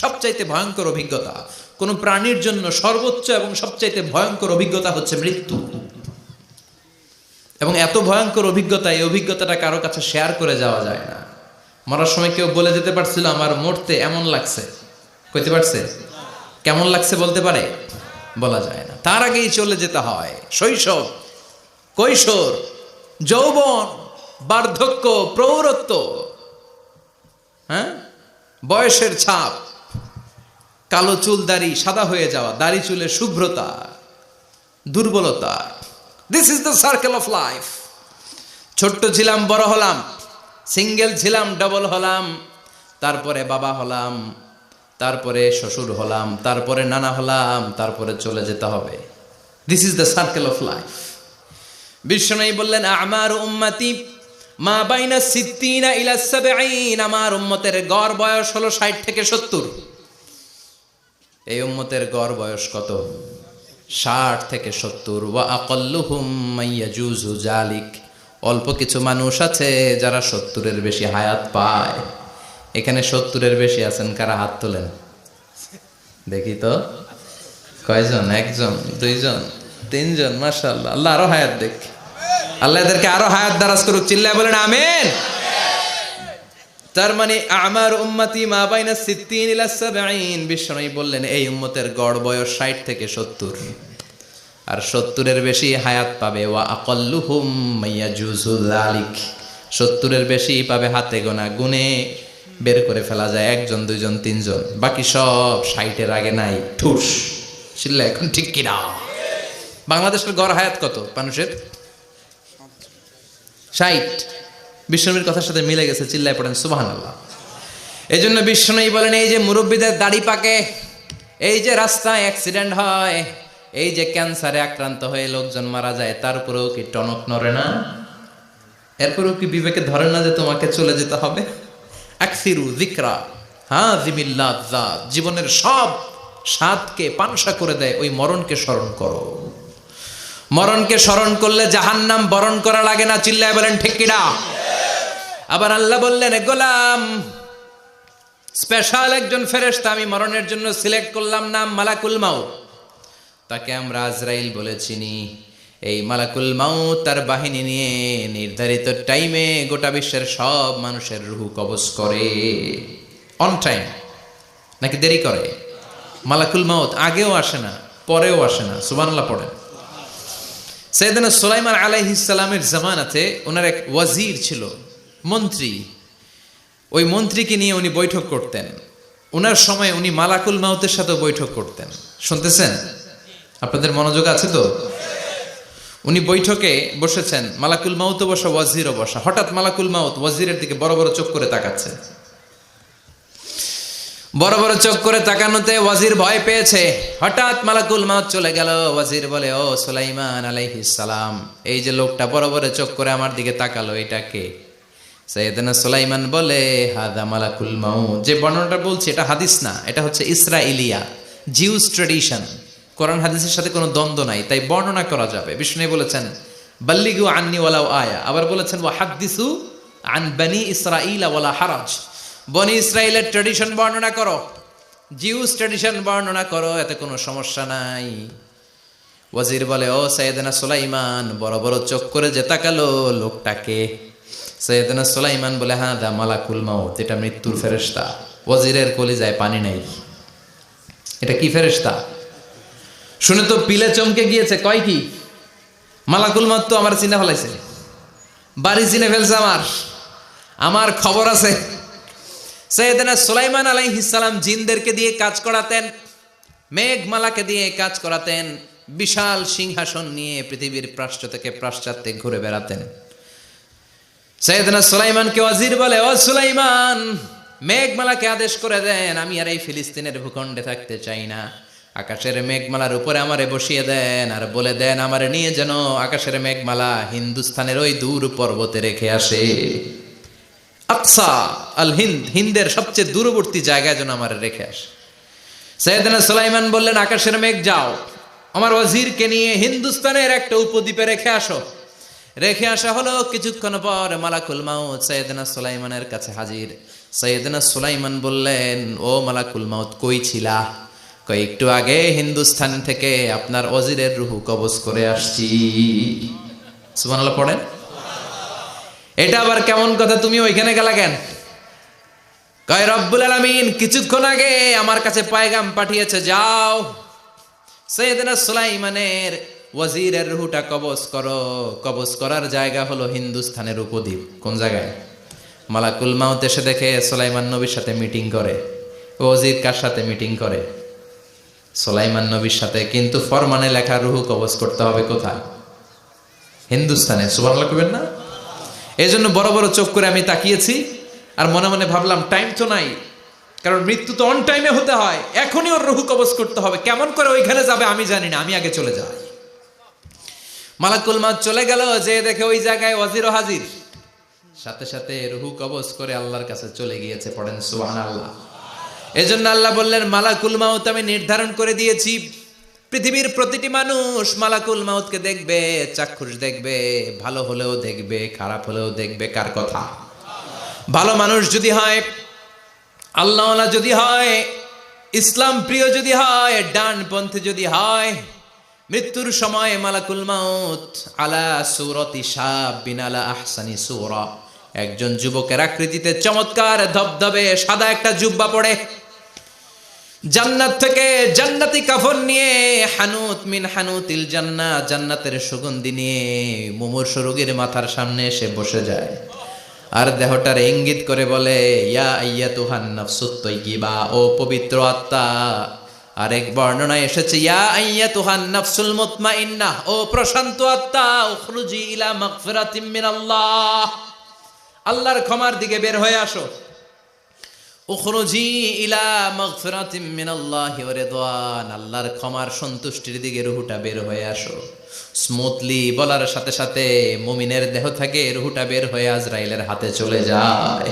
সবচাইতে ভয়ঙ্কর অভিজ্ঞতা, কোন প্রাণীর জন্য সর্বোচ্চ এবং সবচাইতে ভয়ঙ্কর অভিজ্ঞতা হচ্ছে মৃত্যু। এবং এত ভয়ঙ্কর অভিজ্ঞতা, এই অভিজ্ঞতাটা কারো কাছে শেয়ার করে যাওয়া যায় না। মরার সময় কেউ বলে যেতে পারছিল আমার মরতে এমন লাগছে, কইতে পারছে? কেমন লাগছে বলতে পারে? বলা যায় না। তার আগেই চলে যেতে হয় শৈশব, কৈশোর, যৌবন, বার্ধক্য, প্রৌঢ়ত্ব, হ্যাঁ, বয়সের ছাপ, কালো চুল দাড়ি সাদা হয়ে যাওয়া, দাড়ি চুলের শুভ্রতা, দুর্বলতা। This is the circle of life. ছোট্ট ছিলাম, বড় হলাম, সিঙ্গেল ছিলাম, ডাবল হলাম, তারপরে বাবা হলাম, তারপরে শ্বশুর হলাম, তারপরে নানা হলাম, তারপরে চলে যেতে হবে। This is the circle of life. বিশ্বনবী বললেন আমারু উম্মতি মা বাইনা সিত্তিনা ইলা সাবঈন, আমার উম্মতের গড় বয়স হলো 60 থেকে 70। এই উম্মতের গড় বয়স কত? 60 থেকে 70। ওয়া আকাল্লুহুম মাইয়াজুজু জালিক, অল্প কিছু মানুষ আছে যারা 70-এর বেশি হায়াত পায়। এখানে 70-এর বেশি আছেন কারা? হাত তোলেন দেখি তো। কয়জন? একজন, দুইজন, তিনজন। মাশাআল্লাহ, আল্লাহ আরো হায়াত দেখ, আল্লাহ এদেরকে আরো হায়াত দারাজ করুক। চিল্লায় বলেন আমিন। তার মানে আমার উম্মতি মা বাইনা সিত্তিন ইলা সাবঈন, বিশ্বনবী বললেন এই উম্মতের গড় বয়স 60 থেকে 70, আর 70-এর বেশি হায়াত পাবে। ওয়া আকাল্লুহুম মাইয়াজুজু যালিক, 70-এর বেশি পাবে হাতে গোনা, গুনে বের করে ফেলা যায় একজন, দুইজন, তিনজন, বাকি সব 60-এর আগে নাই। ঠুস চিল্লা এখন ঠিক কিনা? বাংলাদেশের গড় হায়াত কত মানুষের? 60। বিশ্বনবীর কথার সাথে মিলে গেছে, চিল্লায় পড়েন সুবহানাল্লাহ। এই জন্য বিশ্বনবী বলেন এই যে মুরব্বীদের দাড়ি পাকে, এই যে রাস্তায় অ্যাক্সিডেন্ট হয়, এই যে ক্যান্সারে আক্রান্ত হয়ে লোকজন মারা যায়, তারপরেও কি টনক নড়ে না? এরপরেও কি বিবেকে ধরে না যে তোমাকে চলে যেতে হবে? আকসিরু যিকরা হাযিমিল লাযযাত, জীবনের সব স্বাদকে পানসা করে দেয় ওই মরণকে স্মরণ করো। মরণকে স্মরণ করলে জাহান্নাম বরণ করা লাগে না। চিল্লায় বলেন ঠিক কিনা? আবার আল্লাহ বললেন গোলাম, স্পেশাল একজন ফেরেশতা আমি মরণের জন্য সিলেক্ট করলাম, নাম মালাকুল মাউত। তাকে আমরা আজরাইল বলে চিনি। এই মালাকুল মাউত তার বাহিনী নিয়ে নির্ধারিত টাইমে গোটা বিশ্বের সব মানুষের রূহ কবজ করে। অন টাইম নাকি দেরি করে? মালাকুল মাউত আগেও আসে না, পরেও আসে না। সুবহানাল্লাহ পড়েন। সাইয়েদনা সুলাইমান আলাইহিস সালামের জামানাতে ওনার এক ওয়াজির ছিল, মন্ত্রী। ওই মন্ত্রীকে নিয়ে উনি বৈঠক করতেন। ওনার সময় উনি মালাকুল মাউতের সাথে বৈঠক করতেন। শুনতেছেন? আপনাদের মনোযোগ আছে তো? উনি বৈঠকে বসেছেন, মালাকুল মাউতও বসা, ওয়াজিরও বসা। হঠাৎ মালাকুল মাউত ওয়াজিরের দিকে বড় বড় চোখ করে তাকাচ্ছে। বড় বড় চোখ করে তাকানোতে ওয়াজির ভয় পেয়েছে। হঠাৎ মালাকুল মাউত চলে গেল। ওয়াজির বলে ও সুলাইমান আলাইহিস সালাম, এই যে লোকটা বড় বড় চোখ করে আমার দিকে তাকালো, এটা কে? সাইয়েদনা সুলাইমান বলে হাদা মালাকুল মাউত। যে বর্ণনাটা বলছি এটা হাদিস না, এটা হচ্ছে ইসরাইলিয়া, জিউস ট্র্যাডিশন। কোরআন হাদিসের সাথে কোনো দ্বন্দ্ব নাই, তাই বর্ণনা করা যাবে। বিষ্ণু বলেছেন বাল্লিগু আন্নি ওয়ালাউ আয়া, আবার বলেছেন ওয়া হাদিসু আন বনি ইসরাইল ওয়ালা হারাজ। বনি ইসরাইলের ট্র্যাডিশন বর্ণনা করো, জিউস ট্র্যাডিশন বর্ণনা করো, এতে কোনো সমস্যা নাই। ওয়াজির বলে ও সাইয়েদনা সুলাইমান, বড় বড় চোখ করে যে তাকালো লোকটাকে? সাইয়েদনা সুলাইমান বলে হাদা মালাকুল মাউত, এটা মৃত্যুর ফেরেশতা। ওয়াজিরের কলিজায় পানি নাই। এটা কি ফেরেশতা? শুনে তো পিলে চমকে গিয়েছে। কয় কি? মালাকুল মাউত তো আমার চিনে ফেলাইছে, বাড়ি চিনে ফেলছে, আমার খবর আছে। সাইয়েদনা সুলাইমান আলাইহিস সালাম জিনদেরকে দিয়ে কাজ করাতেন, মেঘমালাকে দিয়ে কাজ করাতেন, বিশাল সিংহাসন নিয়ে পৃথিবীর প্রাচ্য থেকে পাশ্চাত্যে ঘুরে বেড়াতেন। সাইয়েদনা সুলাইমানকে ওয়াজির বলে ও সুলাইমান, মেঘমালাকে আদেশ করে দেন আমি আর এই ফিলিস্তিনের ভূখণ্ডে থাকতে চাই না। আকাশের মেঘমালার উপরে আমারে বসিয়ে দেন, আর বলে দেন আমারে নিয়ে যেন আকাশের মেঘমালা হিন্দুস্তানের ওই দূর পর্বতে রেখে আসে। আকসা আল হিন্দ, হিন্দের সবচেয়ে দূরবর্তী জায়গায় যেন আমার রেখে আসে। সাইয়েদনা সুলাইমান বললেন আকাশের মেঘ যাও, আমার ওয়াজিরকে নিয়ে হিন্দুস্তানের একটা উপদ্বীপে রেখে আসো। রেখে আসা হলো। কিছুক্ষণ পর মালাকুল মাউত সাইয়েদনা সুলাইমানের কাছে হাজির। সাইয়েদনা সুলাইমান বললেন, ও মালাকুল মাউত কই ছিলা? কই একটু আগে হিন্দুস্তান থেকে আপনার ওজিরের রুহু কবজ করে আসছি। সুবহানাল্লাহ পড়েন। এটা আবার কেমন কথা, তুমি ওইখানে গেলা কেন? কয় রব্বুল আলামিন কিছুক্ষণ আগে আমার কাছে পয়গাম পাঠিয়েছে, যাও সাইয়েদনা সুলাইমানের ওয়াজিরের রুহুটা কবজ করো। কবজ করার জায়গা হলো হিন্দুস্তানের উপদ্বীপ। কোন জায়গায়? মালাকুল মাউত এসে দেখে সুলাইমান নবীর সাথে মিটিং করে। ওয়াজির কার সাথে মিটিং করে? সুলাইমান নবীর সাথে। কিন্তু ফরমানে লেখা রুহু কবজ করতে হবে কোথায়? হিন্দুস্তানে। সুবহানাল্লাহ কইবেন না? এই জন্য বড় বড় চোখ করে আমি তাকিয়েছি আর মনে মনে ভাবলাম টাইম তো নাই, কারণ মৃত্যু তো অন টাইমে হতে হয়, এখনই ওর রুহু কবজ করতে হবে। কেমন করে ওইখানে যাবে আমি জানি না, আমি আগে চলে যাই। মালাকুল মাউত চলে গেল, যে দেখে ওই জায়গায় ওয়াজির ও হাজির। সাথে সাথে রুহু কবজ করে আল্লাহর কাছে চলে গিয়েছে। পড়েন সুবহানাল্লাহ। এজন্য আল্লাহ বললেন, মালাকুল মাউত আমি নির্ধারণ করে দিয়েছি, পৃথিবীর প্রতিটি মানুষ মালাকুল মাউতকে দেখবে, চাক্ষুষ দেখবে, ভালো হলেও দেখবে, খারাপ হলেও দেখবে। কার কথা? ভালো মানুষ যদি হয়, আল্লাহওয়ালা যদি হয়, ইসলাম প্রিয় যদি হয়, ডানপন্থী যদি হয়, মৃত্যুর সময় মালাকুল মাউত আলা সূরাতি শাবিন আলা আহসানি সূরা, একজন যুবকের আকৃতিতে চমৎকার ধবধবে সাদা একটা জুব্বা পরে, জান্নাত থেকে জান্নাতি কাফন নিয়ে, হানুত মিন হানুতিল জান্নাহ, জান্নাতের সুগন্ধি নিয়ে মুমূর্ষু রোগীর মাথার সামনে এসে বসে যায় আর দেহটার ইঙ্গিত করে বলে, ইয়া আইয়াতুহান নাফসুত তাইয়্যিবা, ও পবিত্র আত্মা। আরেক বর্ণনায় এসেছে, ইয়া আইয়াতুহান নাফসুল মুতমাইন্নাহ, ও প্রশান্ত আত্মা, উখরুজি ইলা মাগফিরাতিম মিনাল্লাহ, আল্লাহর ক্ষমার দিকে বের হয়ে আসো। উখরুজি ইলা মাগফিরাতিম মিনাল্লাহি ওয়া রিদওয়ান, আল্লাহর ক্ষমার সন্তুষ্টির দিকে রুহুটা বের হয়ে আসো। স্মুথলি বলার সাথে সাথে মুমিনের দেহ থেকে রুহুটা বের হয়ে আজরাইলের হাতে চলে যায়।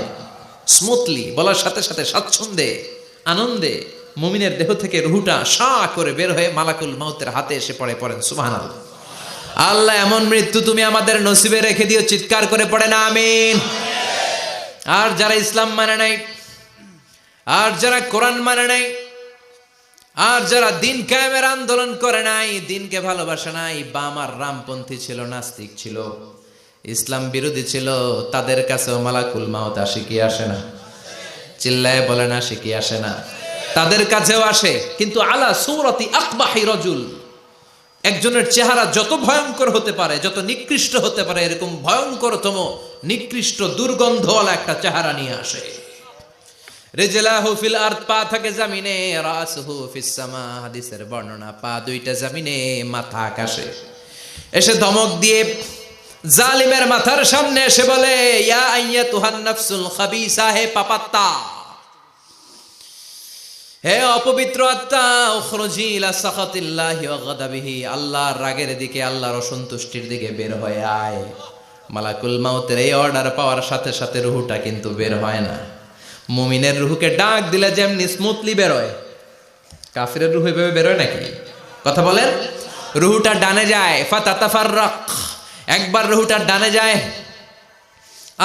স্মুথলি বলার সাথে সাথে স্বাচ্ছন্দ্যে আনন্দে মুমিনের দেহ থেকে রুহুটা সা করে বের হয়ে মালাকুল মাউতের হাতে এসে পড়ে। পড়েন সুবহানাল্লাহ। আল্লাহ এমন মৃত্যু তুমি আমাদের নসিবে রেখে দিও, চিৎকার করে পড়েন আমিন। আর যারা ইসলাম মানে নাই, আর যারা কোরআন মানে নাই, আর যারা দিন কায়েমের আন্দোলন করে নাই, দিনকে ভালোবাসে নাই, বাম আর রামপন্থী ছিল, নাস্তিক ছিল, ইসলাম বিরোধী ছিল, তাদের কাছেও মালাকুল মাউত আসে কি আসে না? চিল্লায় বলেন আসে কি আসে না? তাদের কাছেও আসে, কিন্তু আলা সূরাতি আকবাহি রাজুল, একজনের চেহারা যত ভয়ঙ্কর হতে পারে, যত নিকৃষ্ট হতে পারে, এরকম ভয়ঙ্করতম নিকৃষ্ট দুর্গন্ধওয়ালা একটা চেহারা নিয়ে আসে। রিজলাহু ফিল আরদ, পা থাকে জমিনে, রাসুহু ফিস সামা, হাদিসের বর্ণনা, পা দুইটা জমিনে, মাথা আকাশে। এসে ধমক দিয়ে জালিমের মাথার সামনে এসে বলে, ইয়া আইয়াতুহান নাফসুল খাবিসা, হে পাপাত্তা, হে অপবিত্র আত্মা, উখরুজি ইলা সাখাতিল্লাহি ওয়া গাদাবিহি, আল্লাহর রাগের দিকে, আল্লাহর অসন্তুষ্টির দিকে বের হয়ে আয়। মালাকুল মাউতের এই অর্ডার পাওয়ার সাথে সাথে রুহুটা কিন্তু বের হয় না। মুমিনের রুহুকে ডাক দিলে যেমনি স্মুথলি বেরোয়, কাফিরের রুহু এভাবে বেরোয় নাকি? কথা বলেন। রুহুটা ডানে যায়, ফাতাতাফাররাক, একবার রুহুটা ডানে যায়,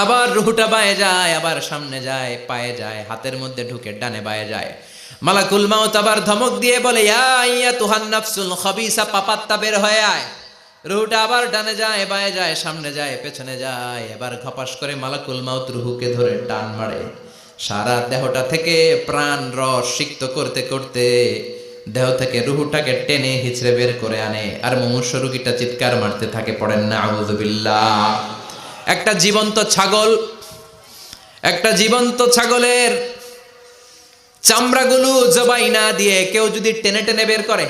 আবার রুহুটা বায়ে যায়, আবার সামনে যায়, পায়ে যায়, হাতের মধ্যে ঢুকে ডানে বায়ে যায়। মালাকুল মাউত আবার ধমক দিয়ে বলে, ইয়া আইয়াতুহান নাফসুল খাবিসা, পাপাত্তা বের হয়ে আয়। রুহুটা আবার ডানে যায়, বায়ে যায়, সামনে যায়, পেছনে যায়। এবার ঘপাস করে মালাকুল মাউত রুহুকে ধরে টান মারে। সারা দেহটা থেকে প্রাণ রস সিক্ত করতে করতে দেহ থেকে রুহুটাকে টেনে হিচড়ে বের করে আনে। আর মুমূর্ষু রোগীটা চিৎকার মারতে থাকে। পড়েন না আউযু বিল্লাহ। একটা জীবন্ত ছাগলের চামড়াগুলো জবাই না দিয়ে কেউ যদি টেনে টেনে বের করে,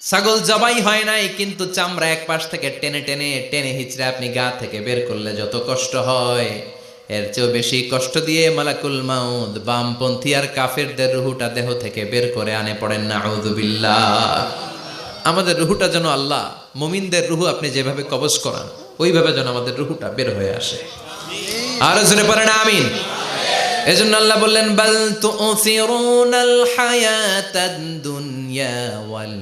ছাগল জবাই হয় নাই কিন্তু চামড়া এক পাশ থেকে টেনে টেনে টেনে হিচড়ে আপনি গা থেকে বের করলে যত কষ্ট হয়, এর চেয়েও বেশি কষ্ট দিয়ে মালাকুল মাউত বামপন্থী আর কাফেরদের রুহুটা দেহ থেকে বের করে আনে। পড়েন না আউযু বিল্লাহ। আমাদের রুহুটা যেন আল্লাহ, মুমিনদের রুহু আপনি যেভাবে কবজ করান, ওইভাবে যেন আমাদের রুহুটা বের হয়ে আসে। আর জোরে পড়েন আমিন। এজন্য আল্লাহ বললেন, বাল তুসিরুনাল হায়াতাদ দুনিয়া ওয়াল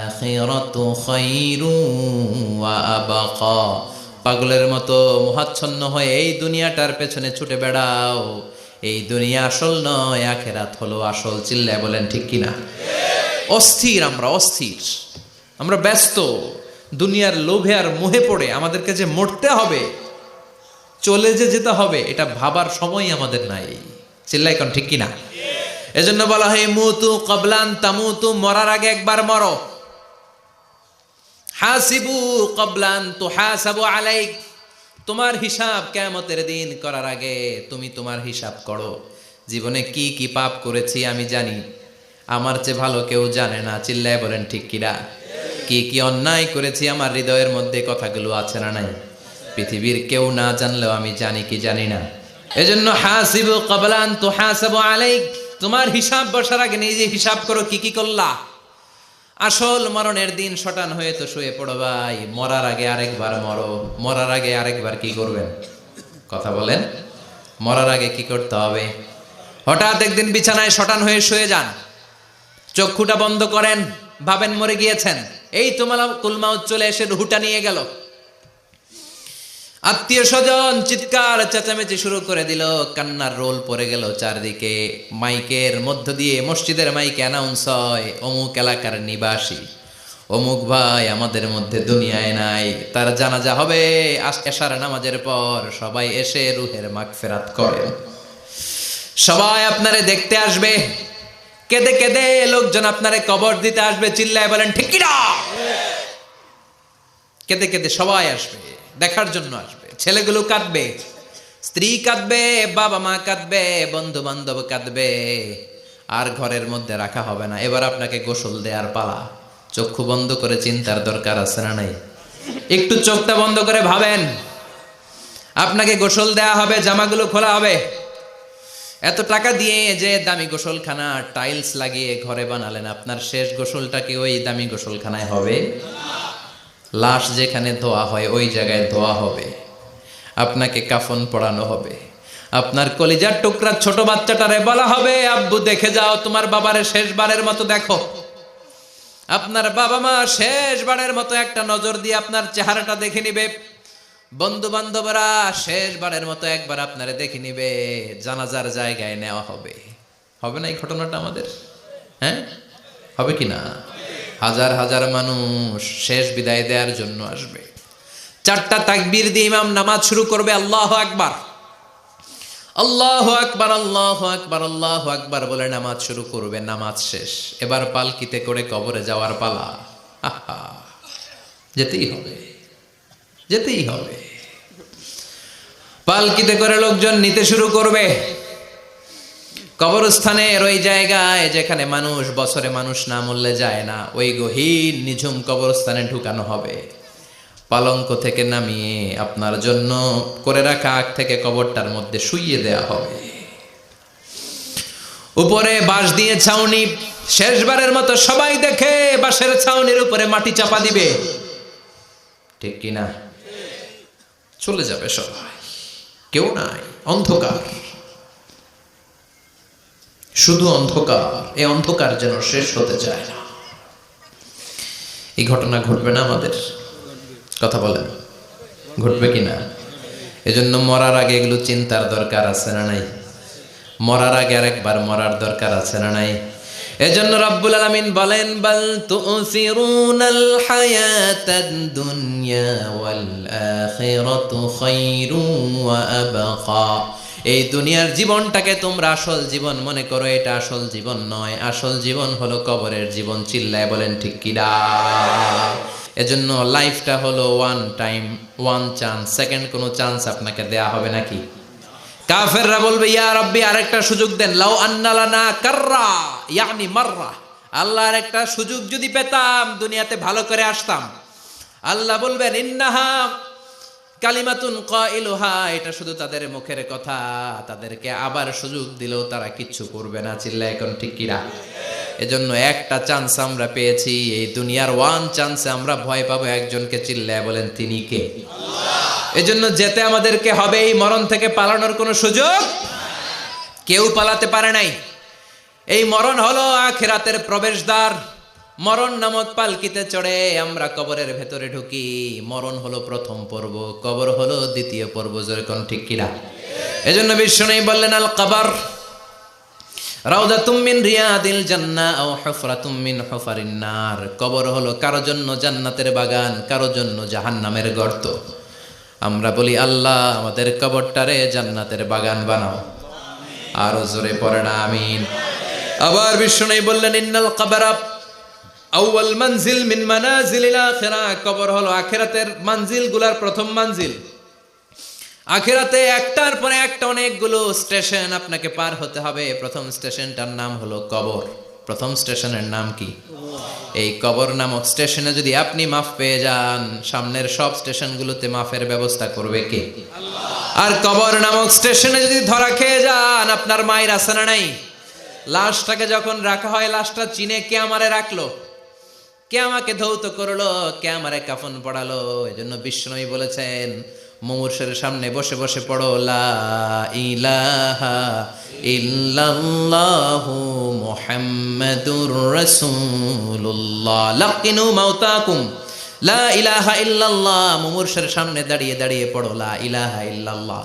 আখিরাতু খায়রুন ওয়া আবকা, পাগলের মতো মোহাচ্ছন্ন হয়ে এই দুনিয়াটার পেছনে ছুটে বেড়াও। এই দুনিয়া আসল নয়, আখেরাত হলো আসল। চিল্লায় বলেন ঠিক কিনা? অস্থির, আমরা অস্থির, আমরা ব্যস্ত দুনিয়ার লোভে আর মোহে পড়ে। আমাদেরকে যে মরতে হবে, চলে যে যেতে হবে, এটা ভাবার সময় আমাদের নাই। চিল্লাই কোন ঠিক কিনা? এজন্য বলা হয় মুতু ক্বাবলান তামুতু, মরার আগে একবার মরো। হাসিবু ক্বাবলান তুহাসাবু আলাইক, তোমার হিসাব কিয়ামতের দিন করার আগে তুমি তোমার হিসাব করো। জীবনে কি কি পাপ করেছি আমি জানি, আমার চেয়ে ভালো কেউ জানে না। চিল্লায় বলেন ঠিক কিনা? কি কি অন্যায় করেছি আমার হৃদয়ের মধ্যে কথাগুলো আছে না নাই? পৃথিবীর কেউ না জানলেও আমি জানি কি জানি না। এজন্য হাসিবু ক্বাবলান তুহাসাবু আলাইক, তোমার হিসাব বসার আগে নিজে হিসাব করো কি কি করলা। আসল মরণের দিন শটান হয়ে তো শুয়ে পড়ো ভাই। মরার আগে আরেকবার মরো। মরার আগে আরেকবার কি করবেন? কথা বলেন। মরার আগে কি করতে হবে? হঠাৎ একদিন বিছানায় শটান হয়ে শুয়ে যান, চক্ষুটা বন্ধ করেন, ভাবেন মরে গিয়েছেন। এই তো মালাকুল মাউত চলে এসে রুহটা নিয়ে গেল। আত্মীয় স্বজন চিৎকার চেঁচামেচি শুরু করে দিল, কান্নার রোল পড়ে গেল চারদিকে। মাইকের মধ্য দিয়ে, মসজিদের মাইকে অ্যানাউন্স হয়, অমুক এলাকার নিবাসী অমুক ভাই আমাদের মধ্যে দুনিয়ায় নাই, তার জানাজা হবে এশার নামাজের পর। সবাই এসে রুহের মাগফিরাত করেন। সবাই আপনারে দেখতে আসবে, কেঁদে কেঁদে লোকজন আপনারে কবর দিতে আসবে। চিল্লায় বলেন ঠিক কিনা? কেঁদে কেঁদে সবাই আসবে, দেখার জন্য আসবে। ছেলেগুলো কাঁদবে, স্ত্রী কাঁদবে, বাবা মা কাঁদবে, বন্ধু বান্ধব কাঁদবে। আর ঘরের মধ্যে রাখা হবে না। এবার আপনাকে গোসল দেওয়ার পালা। চক্ষু বন্ধ করে চিন্তার দরকার আছে না নাই? একটু চোখটা বন্ধ করে ভাবেন, আপনাকে গোসল দেয়া হবে, জামাগুলো খোলা হবে। এত টাকা দিয়ে যে দামি গোসলখানা টাইলস লাগিয়ে ঘরে বানালেন, আপনার শেষ গোসলটা কি ওই দামি গোসলখানায় হবে? লাশ যেখানে ধোয়া হয় ওই জায়গায় ধোয়া হবে। আপনাকে কাফন পরানো হবে। আপনার কলিজার টুকরা ছোট বাচ্চাটারে বলা হবে, আব্বু দেখে যাও তোমার বাবারে শেষবারের মতো দেখো। আপনার বাবা মা শেষবারের মতো একটা নজর দিয়ে আপনার চেহারাটা দেখে নিবে। বন্ধু বান্ধবরা শেষবারের মতো একবার আপনারে দেখে নিবে। জানাজার জায়গায় নেওয়া হবে। হবে না এই ঘটনাটা আমাদের? হ্যাঁ, হবে কি না? হাজার হাজার মানুষ শেষ বিদায় দেওয়ার জন্য আসবে। চারটা তাকবীর দিয়ে ইমাম নামাজ শুরু করবে। আল্লাহু আকবার, আল্লাহু আকবার, আল্লাহু আকবার, আল্লাহু আকবার বলে নামাজ শুরু করবে। নামাজ শেষ। এবার পালকিতে করে কবরে যাওয়ার পালা। আহা, যেতেই হবে, যেতেই হবে। পালকিতে করে লোকজন নিতে শুরু করবে। কবরস্থানের ওই জায়গায় যেখানে মানুষ বছরে মানুষ না মরলে যায় না, ওই গহীন নিঝুম কবরস্থানে ঢুকানো হবে। পালঙ্ক থেকে নামিয়ে আপনার জন্য করে রাখা আগ থেকে কবরটার মধ্যে শুইয়ে দেয়া হবে। উপরে বাঁশ দিয়ে ছাউনি। শেষবারের মতো সবাই দেখে বাঁশের ছাউনির উপরে মাটি চাপা দিবে। ঠিক কিনা? চলে যাবে সবাই, কেউ নাই, অন্ধকার, শুধু অন্ধকার। এই অন্ধকার যেন শেষ হতে চায় না। এই ঘটনা ঘটবে না আমাদের? কথা বলেন, ঘটবে কিনা? এজন্য মরার আগে এগুলো চিন্তার দরকার আছে না নাই? মরার আগে আরেকবার মরার দরকার আছে না নাই? এজন্য রব্বুল আলামিন বলেন, বাল তুসিরুনাল হায়াতাদ দুনিয়া ওয়াল আখিরাতু খায়রুন ওয়া আবকা। এই দুনিয়ার জীবনটাকে তোমরা আসল জীবন মনে করো, এটা আসল জীবন নয়। আসল জীবন হলো কবরের জীবন। চিল্লায় বলেন ঠিক কিনা? এজন্য লাইফটা হলো one time, one chance. Second কোনো চান্স আপনাকে দেয়া হবে নাকি? কাফেররা বলবে, ইয়া রাব্বি আরেকটা সুযোগ দেন। লাউ আন্না লানা কাররা ইয়ানি মাররা, আল্লাহর একটা সুযোগ যদি পেতাম দুনিয়াতে ভালো করে আসতাম। আল্লাহ বলবেন, ইন্নাহা কালিমাতুন কাইলুহা, এটা শুধু তাদের মুখের কথা। তাদেরকে আবার সুযোগ দিলেও তারা কিচ্ছু করবে না। চিল্লায় এখন ঠিক কিনা? এজন্য একটা চান্স আমরা পেয়েছি, এই দুনিয়ার ওয়ান চান্সে আমরা ভয় পাবো একজনকে। চিল্লায় বলেন তিনি কে? এজন্য যেতে আমাদেরকে হবে। এই মরণ থেকে পালানোর কোনো সুযোগ কেউ পালাতে পারে নাই। এই মরণ হলো আখিরাতের প্রবেশদ্বার। মরণ নামক পালকিতে চড়ে আমরা কবরের ভেতরে ঢুকি। মরণ হলো প্রথম পর্ব, কবর হলো দ্বিতীয় পর্ব। যেরকম ঠিক কিনা? এজন্য বিশ্বনবী বললেন, আল কবর রাউদাতুম মিন রিয়াদিল জান্নাহ আও হুফরাতুম মিন হুফারিন নার। কবর হলো কারো জন্য জান্নাতের বাগান, কারো জন্য জাহান্নামের গর্ত। আমরা বলি, আল্লাহ আমাদের কবরটারে জান্নাতের বাগান বানাও। আরো জোরে পড়েন আমিন। আবার বিশ্বনবী বললেন, ইন্নাল কবরা আউয়াল মানজিল মিন মানাজিলিল আখিরাহ। কবর হলো আখিরাতের মানজিলগুলোর প্রথম মানজিল। আখিরাতে একটার পরে একটা অনেকগুলো স্টেশন আপনাকে পার হতে হবে। প্রথম স্টেশনটার নাম হলো কবর। প্রথম স্টেশনের নাম কি? এই কবর নামক স্টেশনে যদি আপনি মাফ পেয়ে যান, সামনের সব স্টেশনগুলোতে মাফের ব্যবস্থা করবে কে? আল্লাহ। আর কবর নামক স্টেশনে যদি ধরা খেয়ে যান, আপনার মায়ের আছে না নাই? লাশটাকে যখন রাখা হয়, লাশটা চিনে কে আমারে রাখলো, কে আমাকে ধৌত করলো, কে আমারে কাফন পড়ালো। এজন্য বিশ্বনবী বলেছেন, মুমূর্ষের সামনে বসে বসে পড়ো, লা ইলাহা ইল্লাল্লাহু মুহাম্মাদুর রাসূলুল্লাহ। লাকিনু মাউতাকুম লা ইলাহা ইল্লাল্লাহ। মুমূর্ষের সামনে দাঁড়িয়ে দাঁড়িয়ে পড়ো, লা ইলাহা ইল্লাল্লাহ।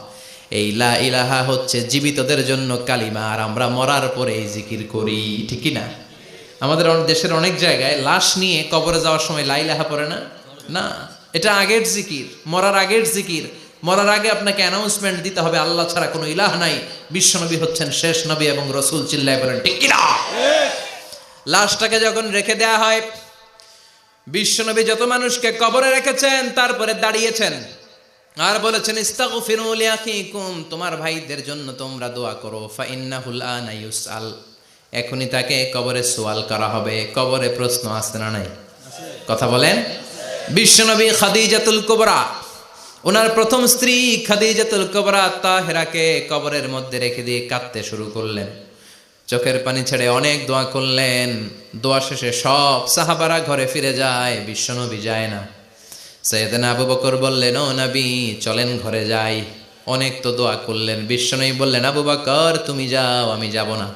এই লা ইলাহা হচ্ছে জীবিতদের জন্য কালিমা, আর আমরা মরার পরে এই জিকির করি। ঠিক কি না? আমাদের দেশের অনেক জায়গায় লাশ নিয়ে কবরে যাওয়ার সময় লা ইলাহা পড়ে না। না, এটা আগের জিকির, মরার আগের জিকির। মরার আগে আপনাকে অ্যানাউন্সমেন্ট দিতে হবে, আল্লাহ ছাড়া কোনো ইলাহ নাই, বিশ্বনবী হচ্ছেন শেষ নবী এবং রাসূল। চিল্লায় বলেন ঠিক কি না? লাশটাকে যখন রেখে দেয়া হয়, বিশ্বনবী যত মানুষকে কবরে রেখেছেন তারপরে দাঁড়িয়েছেন আর বলেছেন, ইস্তাগফিরু লিআখিকুম, তোমার ভাইদের জন্য তোমরা দোয়া করো। ফাইন্নাহুল আনা ইউসআল, এখনই তাকে কবরে সওয়াল করা হবে। কবরে প্রশ্ন আসছে না নাই? কথা বলেন। বিশ্বনবী খাদিজাতুল কুবরা, ওনার প্রথম স্ত্রী খাদিজাতুল কুবরা তাহেরাকে কবরের মধ্যে রেখে দিয়ে কাঁদতে শুরু করলেন। চোখের পানি ছেড়ে অনেক দোয়া করলেন। দোয়া শেষে সব সাহাবারা ঘরে ফিরে যায়, বিশ্বনবী যায় না। সাইয়েদনা আবু বকর বললেন, ও নবী চলেন ঘরে যাই। অনেক তো দোয়া করলেন। বিশ্বনবী বললেন, আবু বকর তুমি যাও, আমি যাব না।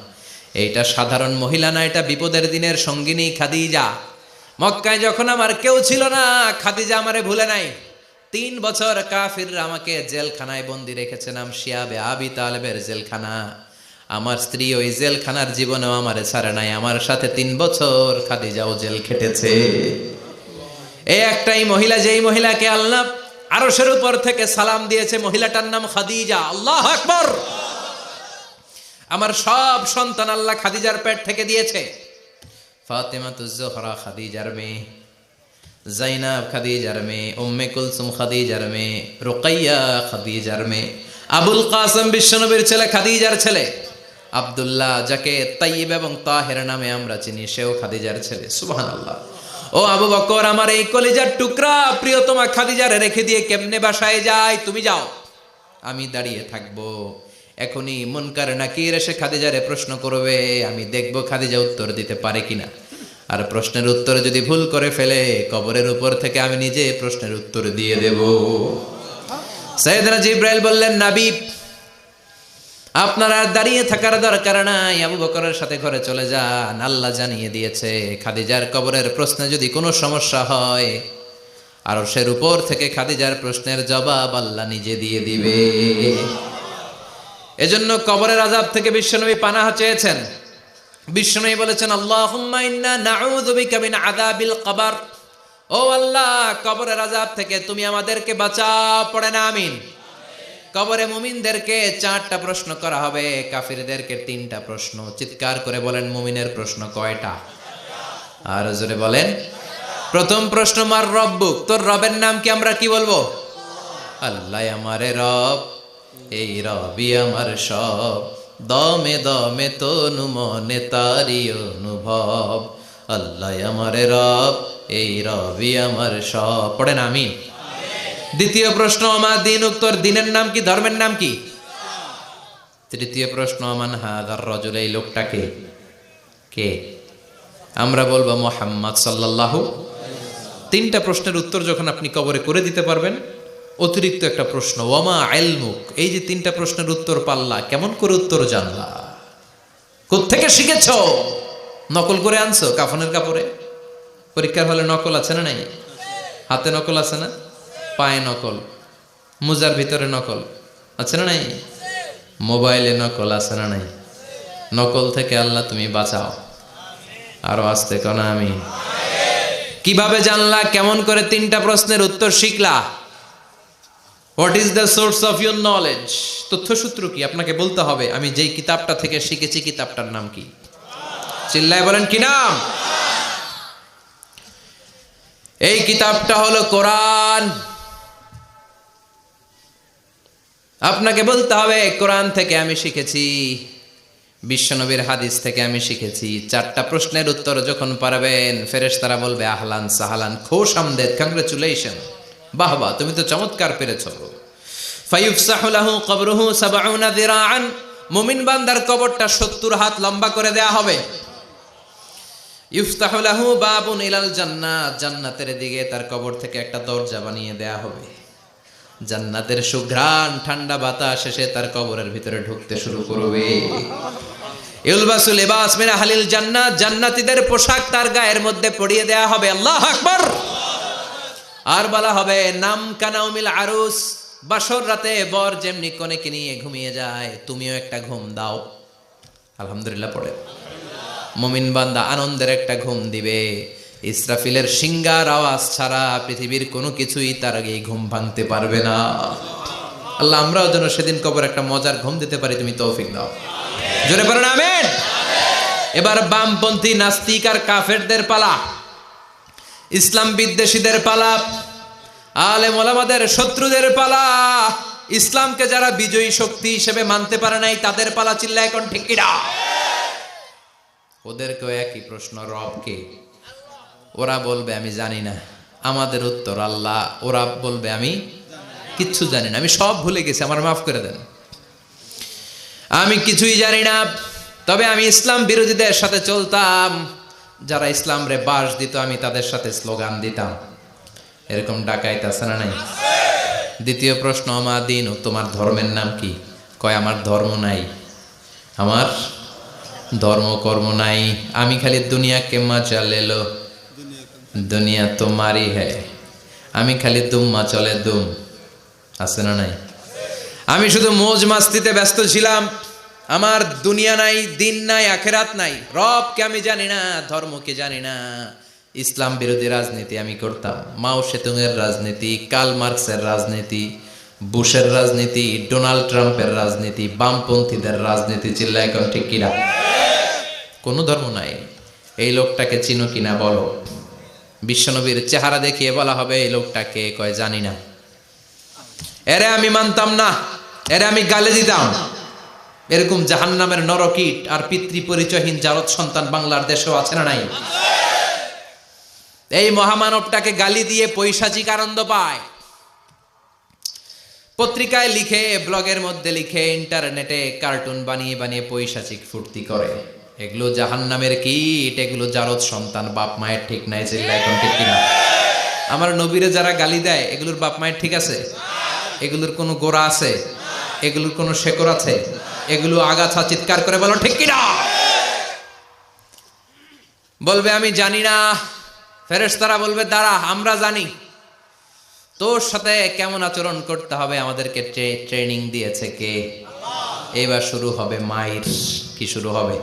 এইটা সাধারণ মহিলা না, এটা বিপদের দিনের সঙ্গিনী খাদিজা। মক্কায় যখন আমার কেউ ছিল না, খাদিজা আমারে ভুলে নাই। 3 বছর কাফিররা আমাকে জেলখানায় বন্দি রেখেছে, নাম শিয়াবে আবি তালেবের জেলখানা। আমার স্ত্রী ওই জেলখানার জীবনেও আমারে ছাড়ে নাই। আমার সাথে 3 বছর খাদিজাও জেল খেটেছে। এই একটাই মহিলা, যেই মহিলাকে আল্লাহ আরশের উপর থেকে সালাম দিয়েছে, মহিলাটার নাম খাদিজা। আল্লাহু আকবার। আমার সব সন্তান আল্লাহ খাদিজার পেট থেকে দিয়েছে। ফাতেমাতুজ জোহরা খাদিজার মেয়ে, জাইনাব খাদিজার মেয়ে, উম্মে কুলসুম খাদিজার মেয়ে, রুকাইয়া খাদিজার মেয়ে, আবুল কাসেম বিশ্বনবীর ছেলে খাদিজার ছেলে, আব্দুল্লাহ যাকে তাইয়্যিব এবং তাহের নামে আমরা চিনি, সেও খাদিজার ছেলে। সুবহানাল্লাহ। ও আবু বকর, আমার এই কলিজার টুকরা প্রিয়তমা খাদিজারে রেখে দিয়ে কেমনে বাসায় যায়? তুমি যাও, আমি দাঁড়িয়ে থাকবো। এখনই মুনকার নাকির এসে খাদিজারে প্রশ্ন করবে, আমি দেখবো খাদিজা উত্তর দিতে পারে কিনা। আর প্রশ্নের উত্তর যদি ভুল করে ফেলে, কবরের উপর থেকে আমি নিজে প্রশ্নের উত্তর দিয়ে দেব। সাইয়েদনা জিবরাইল বললেন, নবী আপনার আর দাঁড়িয়ে থাকার দরকার নাই, আবু বকরের সাথে ঘরে চলে যান। আল্লাহ জানিয়ে দিয়েছে, খাদিজার কবরের প্রশ্নে যদি কোনো সমস্যা হয়, আরশের উপর থেকে খাদিজার প্রশ্নের জবাব আল্লাহ নিজে দিয়ে দিবে। এজন্য কবরের আযাব থেকে বিশ্বনবী পানাহ চেয়েছেন। বিশ্বনবী বলেছেন, আল্লাহুম্মা ইন্না নাউযু বিকা মিন আযাবিল কবর। ও আল্লাহ, কবরের আযাব থেকে তুমি আমাদেরকে বাঁচাও। পড়েন আমিন। কবরে মুমিনদেরকে 4টা প্রশ্ন করা হবে, কাফিরদেরকে 3টা প্রশ্ন। চিৎকার করে বলেন, মুমিনের প্রশ্ন কয়টা? আর জোরে বলেন। প্রথম প্রশ্ন, মার রব্বুক, তোর রবের নাম কি? আমরা কি বলবো? আল্লাহ আমারে রব, এই রবি আমার সব, দমে দমে তনু মনে তারি অনুভব। আল্লাহ আমারে রব, এই রবি আমার সব। পড়েন আমিন। দ্বিতীয় প্রশ্ন, আমার দিন, উত্তর দিনের নাম কি? ধর্মের নাম কি? তৃতীয় প্রশ্ন, আমান হাদার রাজুল, এই লোকটাকে কে? আমরা বলবো মুহাম্মদ সাল্লাল্লাহু। 3টা প্রশ্নের উত্তর যখন আপনি কবরে করে দিতে পারবেন, অতিরিক্ত একটা প্রশ্ন, ওয়ামা ইলমুক, এই যে 3টা প্রশ্নের উত্তর পাল্লা, কেমন করে উত্তর জানলা? কোত্থেকে শিখেছো? নকল করে আনছো কাফনের কাপড়ে? পরীক্ষার হলে নকল আছে না নাই? হাতে নকল আছে না? পায়ে নকল, মুজার ভিতরে নকল আছে না নাই? মোবাইলে নকল আছে না নাই? নকল থেকে আল্লাহ তুমি বাঁচাও। আরো আসতে কোন আমি। কিভাবে জানলা? কেমন করে? 3টা প্রশ্নের উত্তর শিখলা। What is the source of your knowledge? তথ্যসূত্র কি? আপনাকে বলতে হবে আমি যেই কিতাবটা থেকে শিখেছি কিতাবটার নাম কি? চিল্লায় বলেন কি নাম? এই কিতাবটা হলো কোরআন। আপনাকে বলতে হবে কোরআন থেকে আমি শিখেছি, বিশ্বনবীর হাদিস থেকে আমি শিখেছি। 4টা প্রশ্নের উত্তর যখন পারবেন, ফেরেশতারা বলবে আহলান সাহালান, খোশ আমদেদ, কংগ্রেচুলেশন, বাহ বাহ, তুমি তো চমৎকার পেরেছো। ফায়ুফসাহু লাহু কবরুহু 70 যিরাআন, মুমিন বান্দার কবরটা 70 হাত লম্বা করে দেয়া হবে। ইফতাহু লাহু বাবুন ইলাল জান্নাত, জান্নাতের দিকে তার কবর থেকে একটা দরজা বানিয়ে দেয়া হবে। জান্নাতের সুঘ্রাণ ঠান্ডা বাতাস এসে তার কবরের ভিতরে ঢুকতে শুরু করবে। ইলবাসু লিবাস মিন আহলিল জান্নাত, জান্নাতীদের পোশাক তার গায়ের মধ্যে পরিয়ে দেয়া হবে। আল্লাহু আকবার। আর বলা হবে নাম কানাউমিল আরুস, বাসর রাতে বর যেমনি কনেকে নিয়ে ঘুমিয়ে যায়, তুমিও একটা ঘুম দাও। আলহামদুলিল্লাহ পড়ে মুমিন বান্দা আনন্দের একটা ঘুম দিবে। ইসরাফিলের সিংগার আওয়াজ ছাড়া পৃথিবীর কোনো কিছুই তার আগে ঘুম ভাঙতে পারবে না। আল্লাহ আমরাও যেন সেদিন কবর একটা মজার ঘুম দিতে পারি, তুমি তৌফিক দাও। জোরে পড়েন আমিন। এবার বামপন্থী নাস্তিক আর কাফেরদের পালা, ইসলাম বিদ্বেষীদের পালা, আলেম ওলামাদের শত্রুদের পালা, ইসলামকে যারা বিজয়ী শক্তি হিসেবে মানতে পারে নাই তাদের পালা। চিল্লায় এখন ঠিক কিনা? ওদেরকেও একই প্রশ্ন, রব কে? ওরা বলবে আমি জানি না। আমাদের উত্তর আল্লাহ। ওরা বলবে আমি কিচ্ছু জানি না, আমি সব ভুলে গেছি, আমার মাফ করে দেন, আমি কিছুই জানি না। তবে আমি ইসলাম বিরোধীদের সাথে চলতাম, যারা ইসলাম রে বাস দিত আমি তাদের সাথে স্লোগান দিতাম। এরকম ডাকাইত আছে না নাই? দ্বিতীয় প্রশ্ন, আমা দিন, তোমার ধর্মের নাম কি? কয় আমার ধর্ম নাই, আমার ধর্ম কর্ম নাই, আমি খালি দুনিয়া কে মজা লেলো, দুনিয়া তোমারই হ্যায়, আমি খালি দুম্মা চলে দুম। আছে না নাই? আমি শুধু মৌজ মাস্তিতে ব্যস্ত ছিলাম, আমার দুনিয়া নাই, দিন নাই, আখেরাত নাই, রবকে আমি জানি না, ধর্মকে জানি না। ইসলাম বিরোধী রাজনীতি আমি করতাম, মাও সেতুংয়ের রাজনীতি, কার্ল মার্কসের রাজনীতি, বুশের রাজনীতি, ডোনাল্ড ট্রাম্পের রাজনীতি, বামপন্থীদের রাজনীতি। চিল্লা এখন ঠিক কিনা? কোনো ধর্ম নাই। এই লোকটাকে চিনো কিনা বলো। বিশ্বনবীর চেহারা দেখিয়ে বলা হবে এই লোকটাকে, কয় জানি না। এরে আমি মানতাম না, এরে আমি গালে দিতাম। এরকম জাহান্নামের নরকীট আর পিতৃ পরিচয়হীন জারদ সন্তান বাংলার দেশেও আছে না নাই? এই মহামানবটাকে গালি দিয়ে পৈশাচিক আনন্দ পায়। পত্রিকায় লিখে, ব্লগের মধ্যে লিখে, ইন্টারনেটে কার্টুন বানিয়ে বানিয়ে পৈশাচিক ফুর্তি করে। এগুলো জাহান্নামের কীট, এগুলো জারদ সন্তান, বাপ মায়ের ঠিক নাই। চিল্লা এখন ঠিক কিনা? আমার নবীরে যারা গালি দেয় এগুলোর বাপ মায়ের ঠিক আছে? এগুলোর কোনো গোড়া আছে? এগুলোর কোনো শেকড় আছে? এগুলো আগাছা। চিৎকার করে বলো ঠিক কিনা? বলবে আমি জানি না। ফেরেশতারা বলবে দাঁড়া, আমরা জানি। তোর সাথে কেমন আচরণ করতে হবে আমাদেরকে ট্রেনিং দিয়েছে কে? এবার শুরু হবে মাইর। কি শুরু হবে?